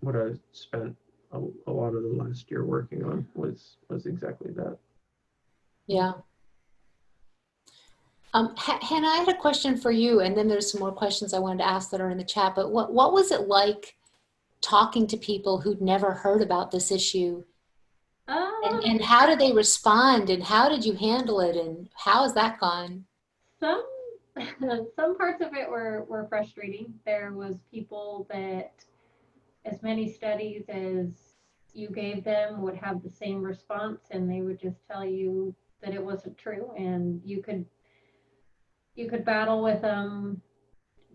what I spent a lot of the last year working on was exactly that. Yeah. Hannah, I had a question for you, and then there's some more questions I wanted to ask that are in the chat. But what was it like talking to people who'd never heard about this issue? And how did they respond, and how did you handle it, and how has that gone? Some parts of it were frustrating. There was people that as many studies as you gave them would have the same response, and they would just tell you that it wasn't true, and you could battle with them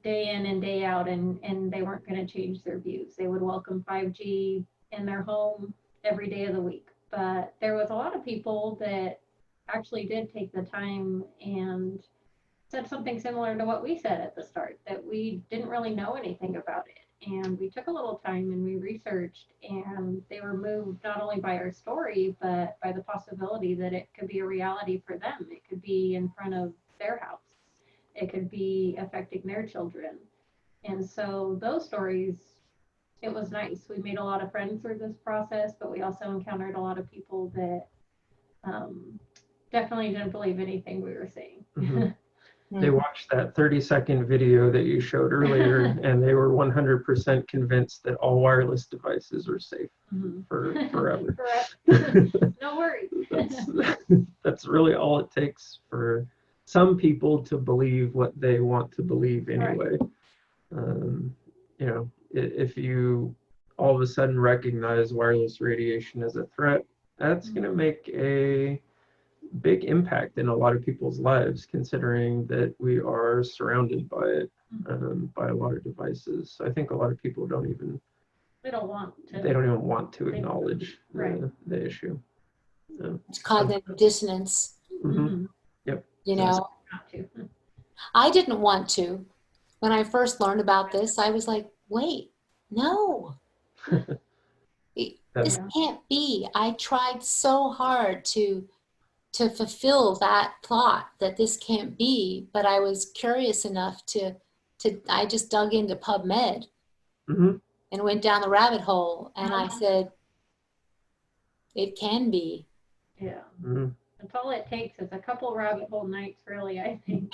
day in and day out, and they weren't going to change their views. They would welcome 5G in their home every day of the week. But there was a lot of people that actually did take the time and said something similar to what we said at the start, that we didn't really know anything about it. And we took a little time and we researched, and they were moved not only by our story, but by the possibility that it could be a reality for them. It could be in front of their house. It could be affecting their children. And so those stories, it was nice. We made a lot of friends through this process, but we also encountered a lot of people that definitely didn't believe anything we were saying. They watched that 30-second video that you showed earlier, and they were 100% convinced that all wireless devices are safe for forever. No worries. That's really all it takes for some people to believe what they want to believe anyway. Right. If you all of a sudden recognize wireless radiation as a threat, that's going to make a big impact in a lot of people's lives, considering that we are surrounded by it, by a lot of devices. So I think a lot of people don't even want to acknowledge the issue. It's cognitive dissonance. Yep. I didn't want to. When I first learned about this, I was like, wait, no. This can't be. I tried so hard to fulfill that thought that this can't be, but I was curious enough to I just dug into PubMed and went down the rabbit hole, and I said, it can be. Yeah. That's all it takes is a couple rabbit hole nights, really, I think.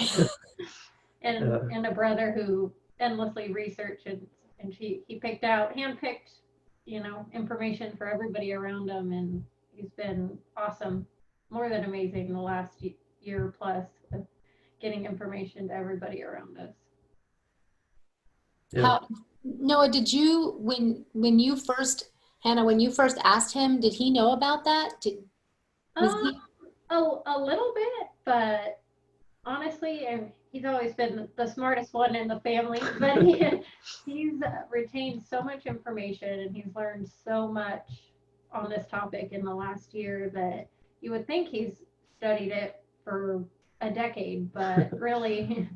and a brother who endlessly researched, and he handpicked, information for everybody around him, and he's been awesome more than amazing the last year plus of getting information to everybody around us. Yeah. How, Noah, did you, when you first, Hannah, when you first asked him, did he know about that? Was he? A little bit, but honestly, and he's always been the smartest one in the family, but he's retained so much information and he's learned so much on this topic in the last year that you would think he's studied it for a decade, but really,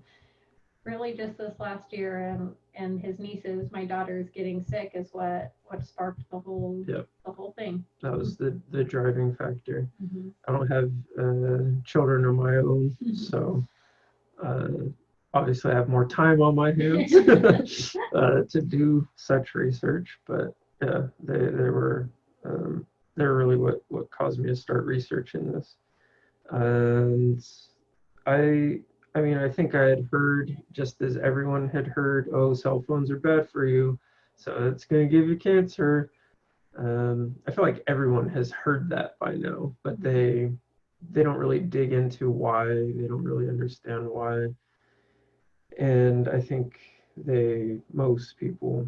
really just this last year and his nieces, my daughter's getting sick is what sparked the whole thing. That was the driving factor. Mm-hmm. I don't have children of my own, so obviously I have more time on my hands to do such research. But yeah, they were really what caused me to start researching this. And I mean, I think I had heard, just as everyone had heard, oh, cell phones are bad for you, so it's going to give you cancer. I feel like everyone has heard that by now, but they don't really dig into why. They don't really understand why. And I think most people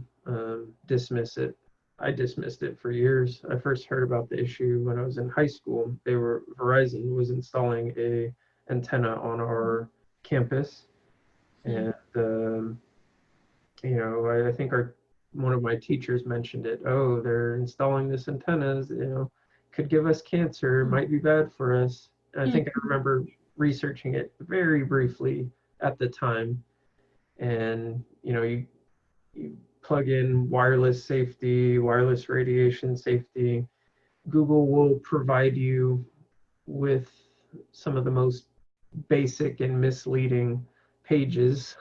dismiss it. I dismissed it for years. I first heard about the issue when I was in high school. Verizon was installing a antenna on our campus, and you know, I think one of my teachers mentioned it. Oh, they're installing this antennas, you know, could give us cancer, might be bad for us. And I think I remember researching it very briefly at the time. And, you know, you plug in wireless safety, wireless radiation safety. Google will provide you with some of the most basic and misleading pages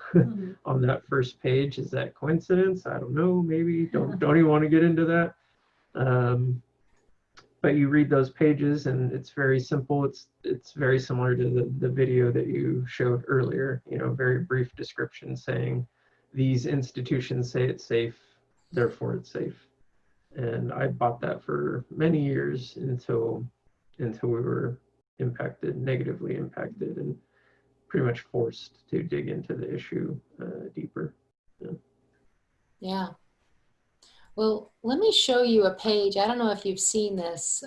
on that first page. Is that coincidence? I don't know. Maybe don't even want to get into that. But you read those pages and it's very simple. It's very similar to the video that you showed earlier. You know, very brief description saying these institutions say it's safe, therefore it's safe. And I bought that for many years until we were negatively impacted, and pretty much forced to dig into the issue deeper. Yeah. Well, let me show you a page. I don't know if you've seen this,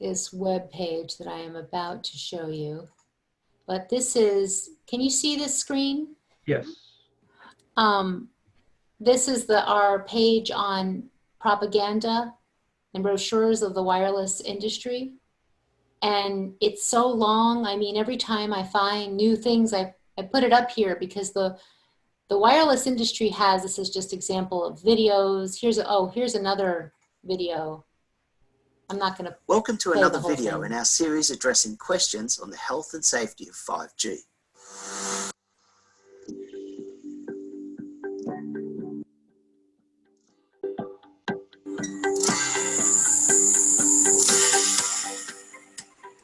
this web page that I am about to show you, but this is, can you see this screen? Yes. This is our page on propaganda and brochures of the wireless industry. And it's so long. I mean, every time I find new things, I put it up here because the wireless industry has, this is just example of videos. Here's another video. I'm not going to. Welcome to another video in our series addressing questions on the health and safety of 5G.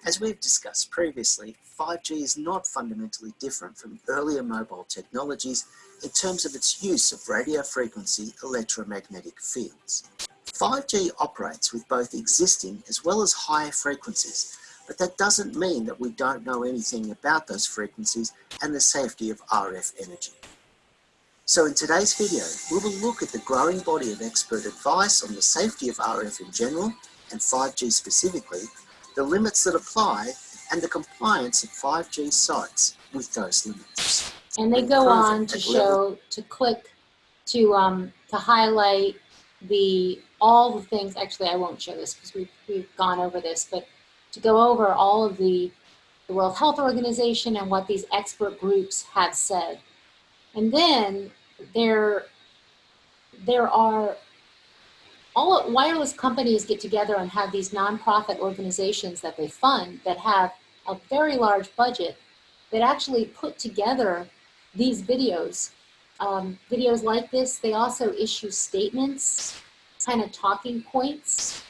As we've discussed previously, 5G is not fundamentally different from earlier mobile technologies in terms of its use of radio frequency electromagnetic fields. 5G operates with both existing as well as higher frequencies, but that doesn't mean that we don't know anything about those frequencies and the safety of RF energy. So in today's video, we will look at the growing body of expert advice on the safety of RF in general and 5G specifically, the limits that apply, and the compliance of 5G sites with those limits. And they go on to show, to click, to highlight all the things. Actually, I won't show this because we've gone over this, but to go over all of the World Health Organization and what these expert groups have said. And then there are all wireless companies get together and have these nonprofit organizations that they fund that have a very large budget that actually put together these videos. Videos like this, they also issue statements, kind of talking points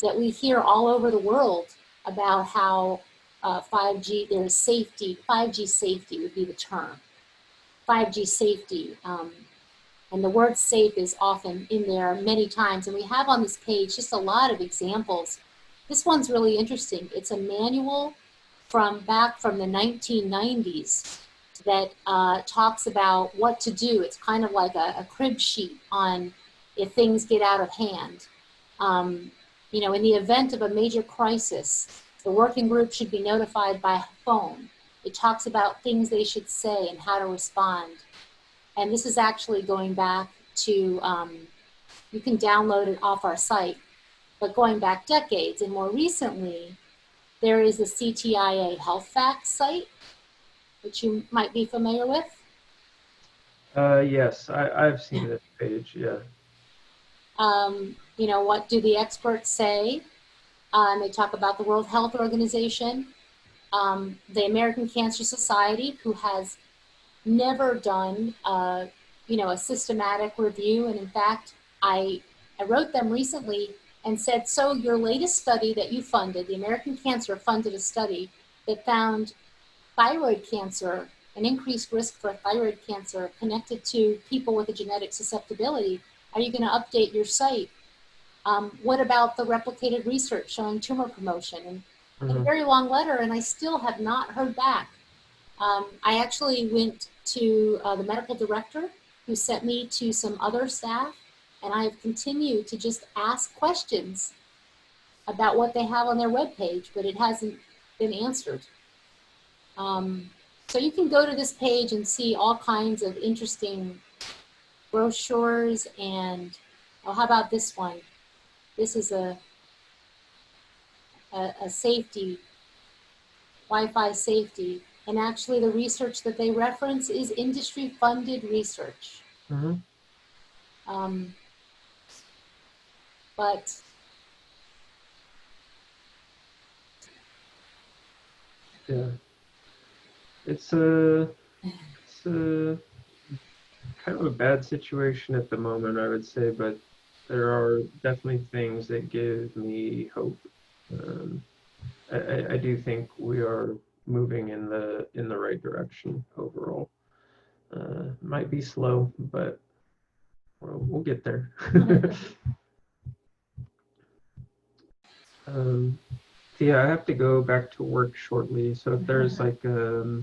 that we hear all over the world about how 5G, there's safety, 5G safety would be the term. 5G safety. And the word safe is often in there many times. And we have on this page just a lot of examples This one's really interesting. It's a manual from back from the 1990s that talks about what to do. It's kind of like a crib sheet on if things get out of hand. You know, in the event of a major crisis, the working group should be notified by phone. It talks about things they should say and how to respond. And this is actually going back to, you can download it off our site, but going back decades. And more recently, there is the CTIA Health Facts site, which you might be familiar with. Yes, I've seen this page, yeah. You know, what do the experts say? They talk about the World Health Organization, the American Cancer Society, who has never done, you know, a systematic review. And in fact, I wrote them recently and said, so your latest study that you funded, the American Cancer funded a study that found thyroid cancer, an increased risk for thyroid cancer connected to people with a genetic susceptibility. Are you going to update your site? What about the replicated research showing tumor promotion? And a very long letter, and I still have not heard back. I actually went to the medical director, who sent me to some other staff, and I have continued to just ask questions about what they have on their webpage, but it hasn't been answered. So you can go to this page and see all kinds of interesting brochures. And oh, how about this one? This is a safety, Wi-Fi safety. And actually the research that they reference is industry funded research. But yeah, it's a kind of a bad situation at the moment, I would say, but there are definitely things that give me hope. I do think we are moving in the right direction overall. Might be slow, but we'll get there. Yeah, I have to go back to work shortly. So if there's like a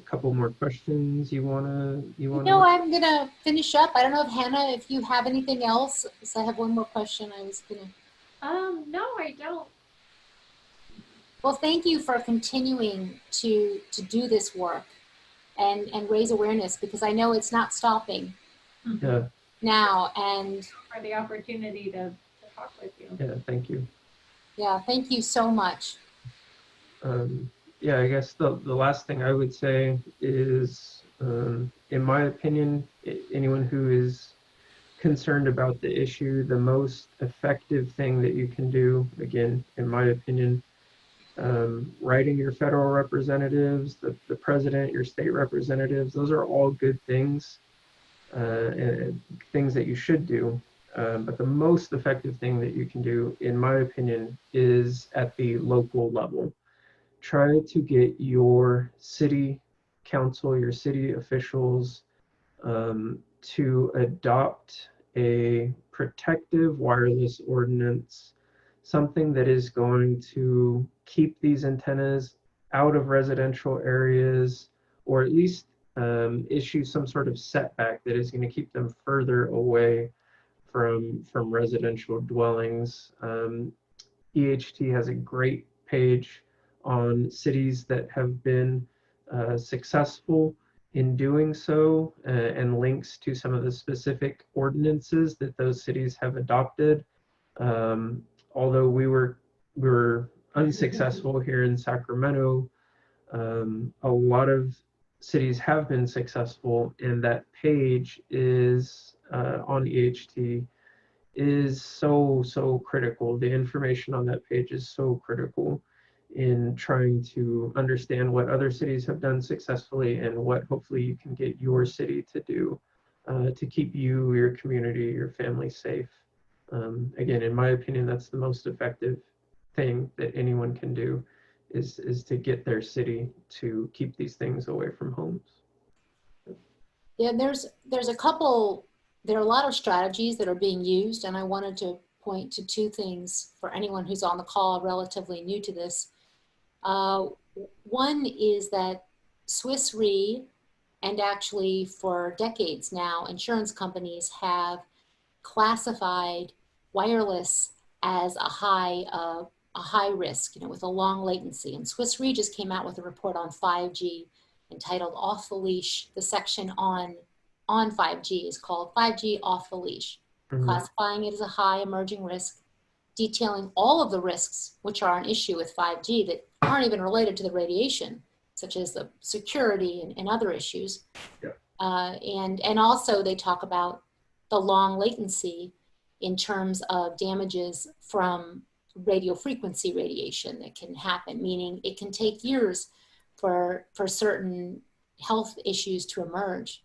couple more questions you wanna. No, I'm gonna finish up. I don't know if Hannah, if you have anything else. So I have one more question. I was gonna. No, I don't. Well, thank you for continuing to do this work and raise awareness, because I know it's not stopping Yeah. now. And for the opportunity to talk with you. Yeah, thank you. Yeah, thank you so much. Yeah, I guess the last thing I would say is, in my opinion, anyone who is concerned about the issue, the most effective thing that you can do, again, in my opinion, writing your federal representatives, the president, your state representatives, those are all good things, and things that you should do. But the most effective thing that you can do, in my opinion, is at the local level. Try to get your city council, your city officials, to adopt a protective wireless ordinance, something that is going to keep these antennas out of residential areas, or at least issue some sort of setback that is going to keep them further away from residential dwellings. EHT has a great page on cities that have been successful in doing so, and links to some of the specific ordinances that those cities have adopted. Although we were unsuccessful here in Sacramento, a lot of cities have been successful, and that page is on EHT is so critical. The information on that page is so critical in trying to understand what other cities have done successfully and what hopefully you can get your city to do to keep you, your community, your family safe. Again, in my opinion, that's the most effective thing that anyone can do, is to get their city to keep these things away from homes. Yeah, there's a couple, there are a lot of strategies that are being used, and I wanted to point to two things for anyone who's on the call relatively new to this. One is that Swiss Re, and actually for decades now, insurance companies have classified wireless as a high risk, with a long latency. And Swiss Re just came out with a report on 5G entitled Off the Leash. The section on 5G is called 5G Off the Leash, classifying it as a high emerging risk, detailing all of the risks which are an issue with 5G that aren't even related to the radiation, such as the security and other issues. Yeah. And also they talk about the long latency in terms of damages from radio frequency radiation that can happen, meaning it can take years for certain health issues to emerge.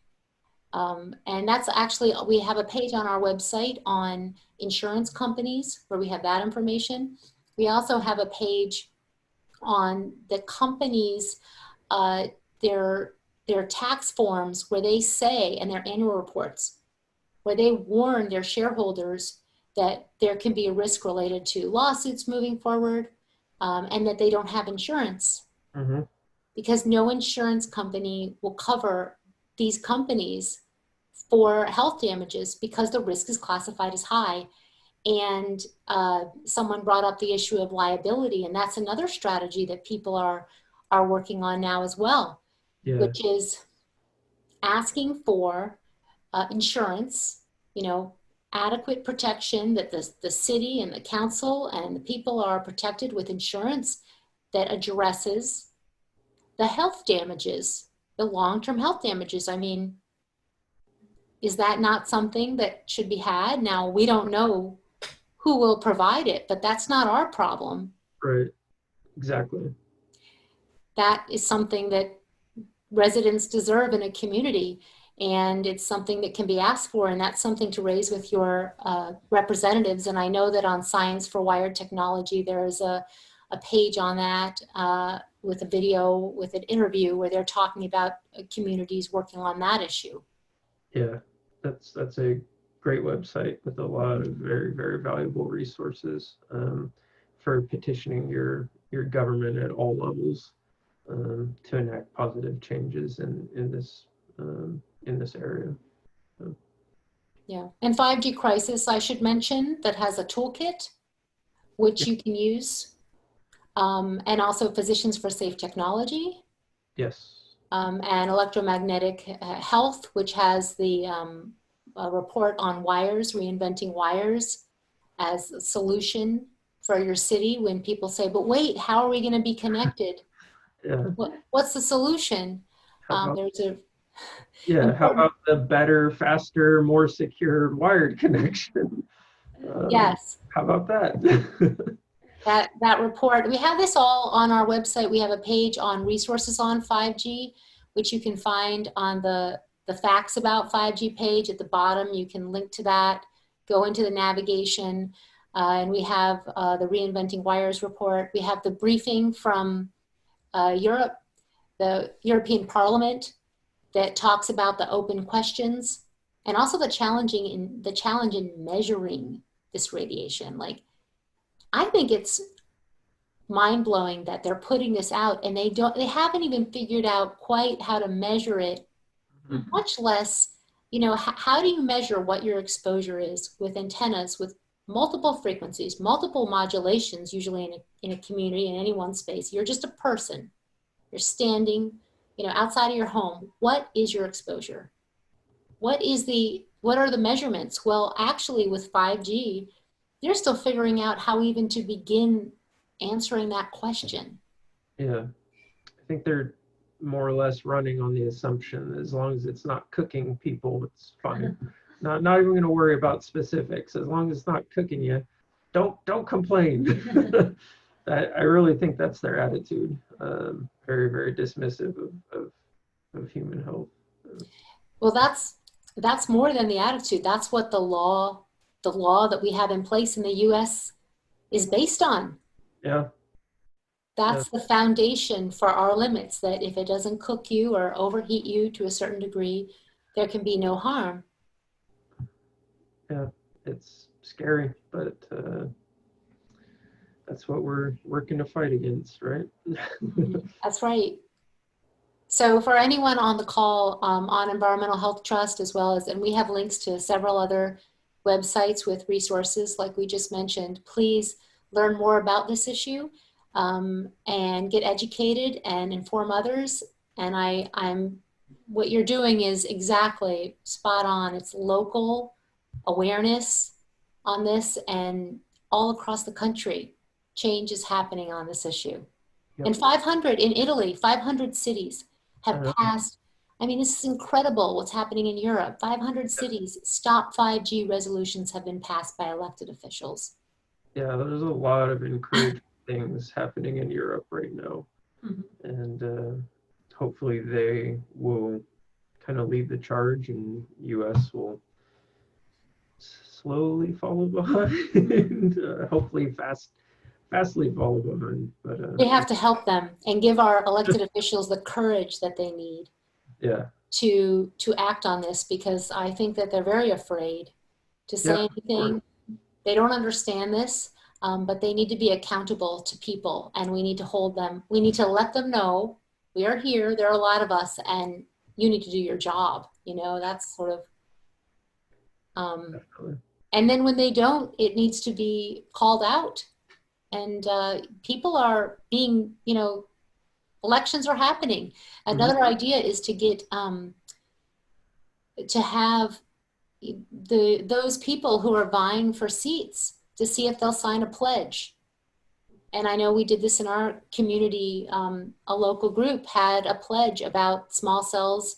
And that's actually, we have a page on our website on insurance companies where we have that information. We also have a page on the companies, their tax forms where they say, and their annual reports, where they warn their shareholders that there can be a risk related to lawsuits moving forward, and that they don't have insurance. Because no insurance company will cover these companies for health damages because the risk is classified as high. And someone brought up the issue of liability, and that's another strategy that people are working on now as well, which is asking for insurance, adequate protection, that the city and the council and the people are protected with insurance that addresses the health damages, the long-term health damages. I mean, is that not something that should be had? Now, we don't know who will provide it, but that's not our problem. Right, exactly. That is something that residents deserve in a community, and it's something that can be asked for, and that's something to raise with your representatives. And I know that on Science for Wired Technology, there's a page on that with a video, with an interview where they're talking about communities working on that issue. Yeah, that's a great website with a lot of very, very valuable resources for petitioning your government at all levels to enact positive changes in this area. So. Yeah, and 5G Crisis, I should mention, that has a toolkit which you can use, and also Physicians for Safe Technology. Yes. And Electromagnetic Health, which has the a report on wires, reinventing wires as a solution for your city when people say, but wait, how are we going to be connected? Yeah. What's the solution? There's a how about the better, faster, more secure wired connection? Yes. How about that? that report, we have this all on our website. We have a page on resources on 5G, which you can find on the facts about 5G page at the bottom. You can link to that, go into the navigation, and we have the Reinventing Wires report. We have the briefing from Europe, the European Parliament, that talks about the open questions and also the challenge in measuring this radiation. Like, I think it's mind-blowing that they're putting this out and they haven't even figured out quite how to measure it, much less, how do you measure what your exposure is with antennas with multiple frequencies, multiple modulations, usually in a community, in any one space. You're just a person. You're standing, outside of your home. What is your exposure? What are the measurements? Well, actually with 5G, they're still figuring out how even to begin answering that question. Yeah, I think they're more or less running on the assumption as long as it's not cooking people, it's fine. Not even going to worry about specifics. As long as it's not cooking you, don't complain. I really think that's their attitude. Very, very dismissive of human health. Well, that's more than the attitude. That's what the law that we have in place in the U.S. is based on. Yeah. That's the foundation for our limits, that if it doesn't cook you or overheat you to a certain degree, there can be no harm. Yeah, it's scary, but that's what we're working to fight against, right? That's right. So for anyone on the call on Environmental Health Trust, as well as, and we have links to several other websites with resources like we just mentioned, please learn more about this issue and get educated and inform others. And what you're doing is exactly spot on. It's local awareness on this, and all across the country, change is happening on this issue. Yep. And 500 in Italy, 500 cities have Uh-huh. passed. I mean, this is incredible what's happening in Europe. 500 cities, stop 5G resolutions have been passed by elected officials. Yeah, there's a lot of encouraging things happening in Europe right now. And hopefully they will kind of lead the charge, and US will slowly follow behind and hopefully fastly follow behind. But We have to help them and give our elected officials the courage that they need yeah, to act on this, because I think that they're very afraid to say yeah, anything. They don't understand this, but they need to be accountable to people, and we need to hold them. We need to let them know we are here. There are a lot of us, and you need to do your job. You know, that's sort of, definitely. and then when they don't, it needs to be called out. And people are being, you know, elections are happening. Another idea is to get, to have those people who are vying for seats to see if they'll sign a pledge. And I know we did this in our community. A local group had a pledge about small cells,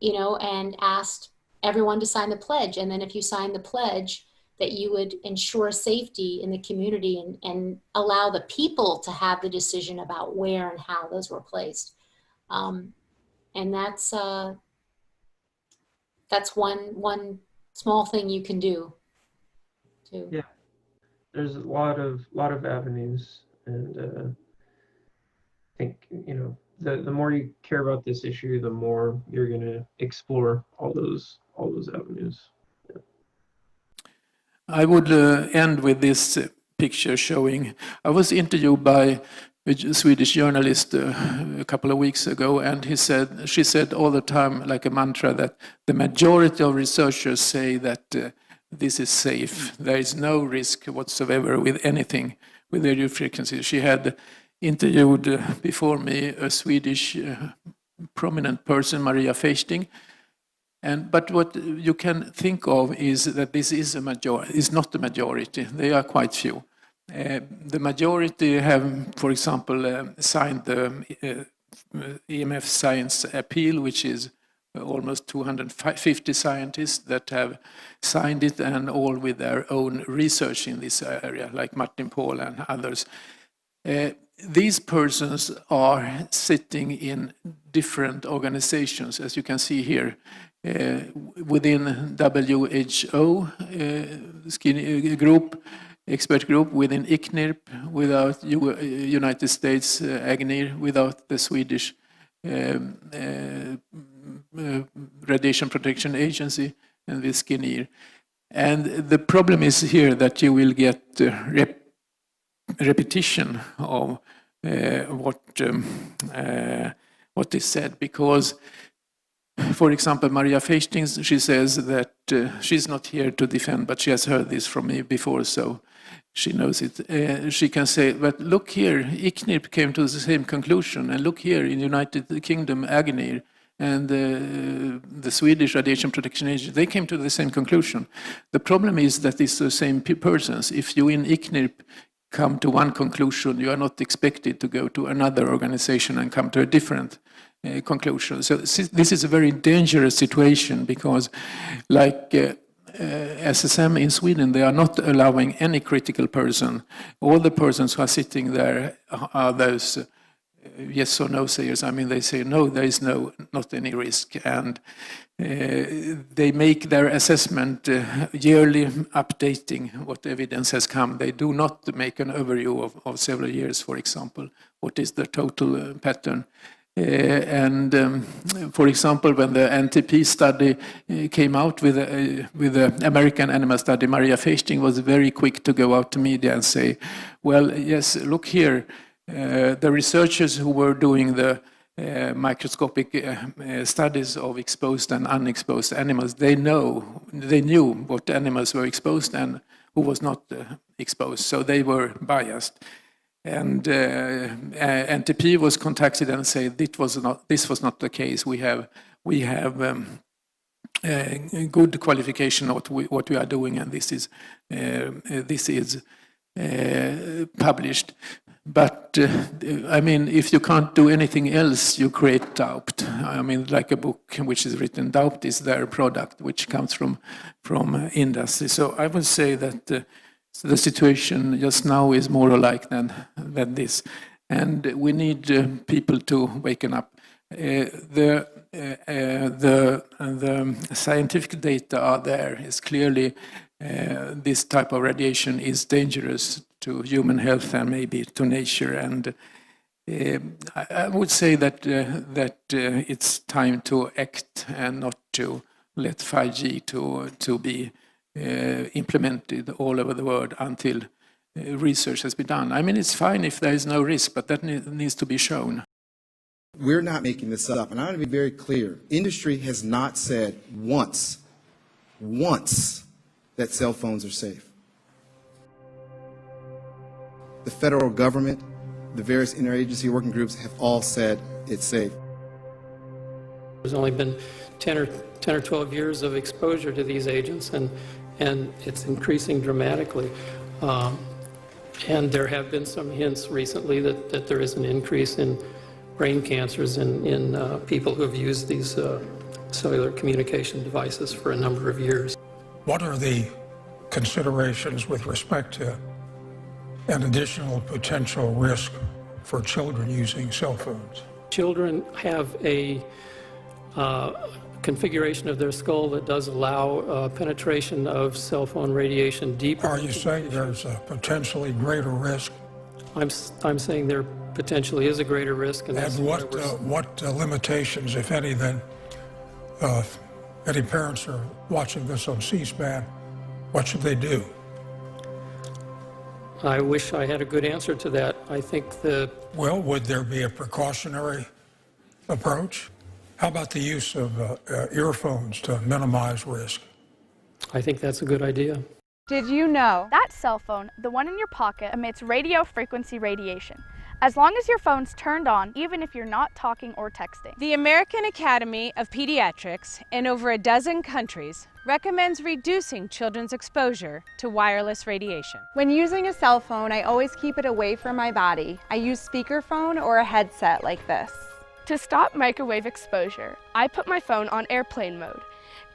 you know, and asked everyone to sign the pledge. And then if you sign the pledge, that you would ensure safety in the community and allow the people to have the decision about where and how those were placed. And that's one small thing you can do too. Yeah, there's a lot of avenues, and I think, you know, the more you care about this issue, the more you're going to explore all those avenues. Yeah. I would end with this picture showing, I was interviewed by a Swedish journalist a couple of weeks ago, and she said all the time, like a mantra, that the majority of researchers say that this is safe. There is no risk whatsoever with anything with radio frequency. She had interviewed before me a Swedish prominent person, Maria Feisting. But what you can think of is that this is not the majority. They are quite few. The majority have, for example, signed the EMF Science Appeal, which is almost 250 scientists that have signed it, and all with their own research in this area, like Martin Paul and others. These persons are sitting in different organizations, as you can see here. Within WHO group, expert group, within ICNIRP, without United States AGNIR, without the Swedish Radiation Protection Agency, and with SKINIR. And the problem is here that you will get repetition of what is said, because, for example, Maria Feistings, she says that she's not here to defend, but she has heard this from me before, so she knows it. She can say, but look here, ICNIRP came to the same conclusion, and look here in United Kingdom, AGNIR, and the Swedish Radiation Protection Agency, they came to the same conclusion. The problem is that it's the same persons. If you in ICNIRP come to one conclusion, you are not expected to go to another organization and come to a different conclusion. So this is a very dangerous situation, because like SSM in Sweden, they are not allowing any critical person. All the persons who are sitting there are those yes or no sayers. I mean, they say, no, there is not any risk. And they make their assessment yearly, updating what evidence has come. They do not make an overview of several years, for example. What is the total pattern? For example, when the NTP study came out with the American animal study, Maria Feisting was very quick to go out to media and say, well, yes, look here, the researchers who were doing the microscopic studies of exposed and unexposed animals, they knew what animals were exposed and who was not exposed, so they were biased. And NTP was contacted and said this was not the case. We have good qualification of what we are doing, and this is published. But I mean, if you can't do anything else, you create doubt. I mean, like a book which is written, doubt is their product, which comes from industry. So I would say that the situation just now is more alike than this, and we need people to waken up. The scientific data are there. It's clearly this type of radiation is dangerous to human health and maybe to nature. And I would say that it's time to act and not to let 5G to be implemented all over the world until research has been done. I mean, it's fine if there is no risk, but that needs to be shown. We're not making this up, and I want to be very clear. Industry has not said once that cell phones are safe. The federal government, the various interagency working groups have all said it's safe. There's only been 10 or 12 years of exposure to these agents, and it's increasing dramatically. And there have been some hints recently that there is an increase in brain cancers in people who have used these cellular communication devices for a number of years. What are the considerations with respect to an additional potential risk for children using cell phones? Children have a configuration of their skull that does allow penetration of cell phone radiation deeper. Are you saying there's a potentially greater risk? I'm saying there potentially is a greater risk. And what limitations, if any, then, any parents are watching this on C-SPAN, what should they do? I wish I had a good answer to that. I think Well, would there be a precautionary approach? How about the use of earphones to minimize risk? I think that's a good idea. Did you know that cell phone, the one in your pocket, emits radio frequency radiation? As long as your phone's turned on, even if you're not talking or texting. The American Academy of Pediatrics in over a dozen countries recommends reducing children's exposure to wireless radiation. When using a cell phone, I always keep it away from my body. I use speakerphone or a headset like this. To stop microwave exposure, I put my phone on airplane mode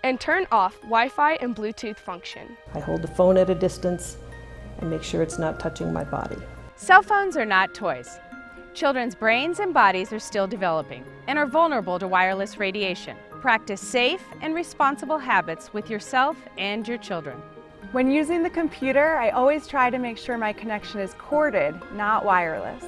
and turn off Wi-Fi and Bluetooth function. I hold the phone at a distance and make sure it's not touching my body. Cell phones are not toys. Children's brains and bodies are still developing and are vulnerable to wireless radiation. Practice safe and responsible habits with yourself and your children. When using the computer, I always try to make sure my connection is corded, not wireless.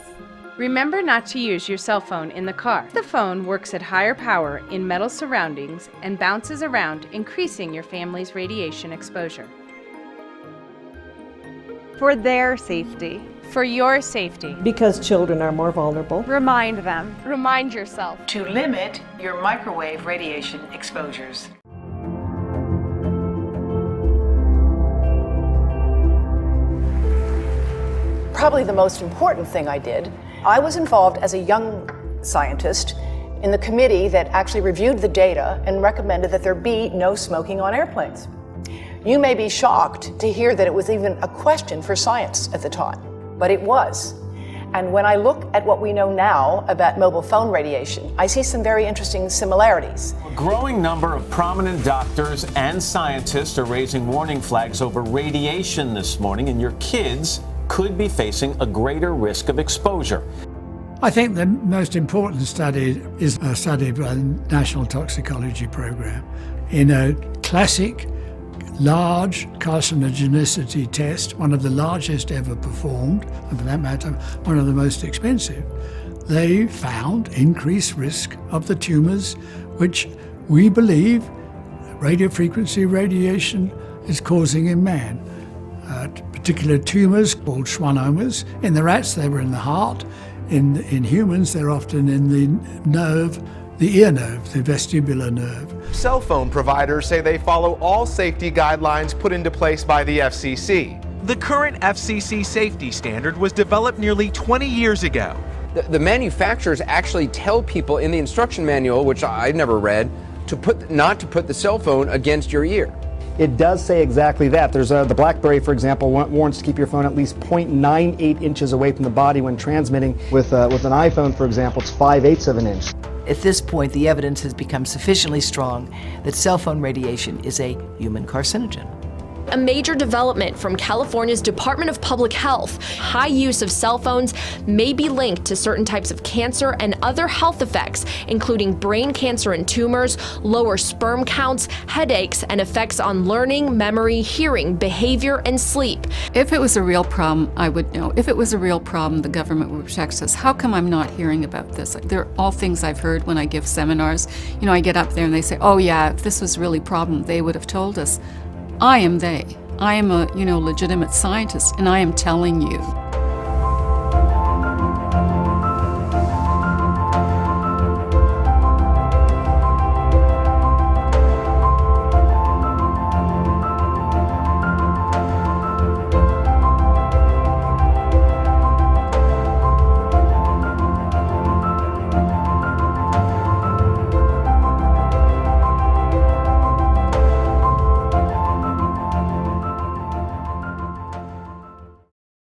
Remember not to use your cell phone in the car. The phone works at higher power in metal surroundings and bounces around, increasing your family's radiation exposure. For their safety. For your safety. Because children are more vulnerable. Remind them. Remind yourself. To limit your microwave radiation exposures. Probably the most important thing I did, I was involved as a young scientist in the committee that actually reviewed the data and recommended that there be no smoking on airplanes. You may be shocked to hear that it was even a question for science at the time, but it was. And when I look at what we know now about mobile phone radiation, I see some very interesting similarities. A growing number of prominent doctors and scientists are raising warning flags over radiation this morning, and your kids could be facing a greater risk of exposure. I think the most important study is a study by the National Toxicology Program in a classic large carcinogenicity test, one of the largest ever performed, and for that matter, one of the most expensive. they found increased risk of the tumors which we believe radiofrequency radiation is causing in man. Particular tumors called schwannomas. In the rats, they were in the heart. In humans, they're often in the nerve, the ear nerve, the vestibular nerve. Cell phone providers say they follow all safety guidelines put into place by the FCC. The current FCC safety standard was developed nearly 20 years ago. The manufacturers actually tell people in the instruction manual, which I've never read, not to put the cell phone against your ear. It does say exactly that. There's the BlackBerry, for example, warns to keep your phone at least 0.98 inches away from the body when transmitting. With an iPhone, for example, it's 5/8 of an inch. At this point, the evidence has become sufficiently strong that cell phone radiation is a human carcinogen. A major development from California's Department of Public Health. High use of cell phones may be linked to certain types of cancer and other health effects, including brain cancer and tumors, lower sperm counts, headaches, and effects on learning, memory, hearing, behavior, and sleep. If it was a real problem, I would know. If it was a real problem, the government would protect us. How come I'm not hearing about this? They're all things I've heard when I give seminars. You know, I get up there and they say, oh yeah, if this was really a problem, they would have told us. I am they. I am a, legitimate scientist, and I am telling you.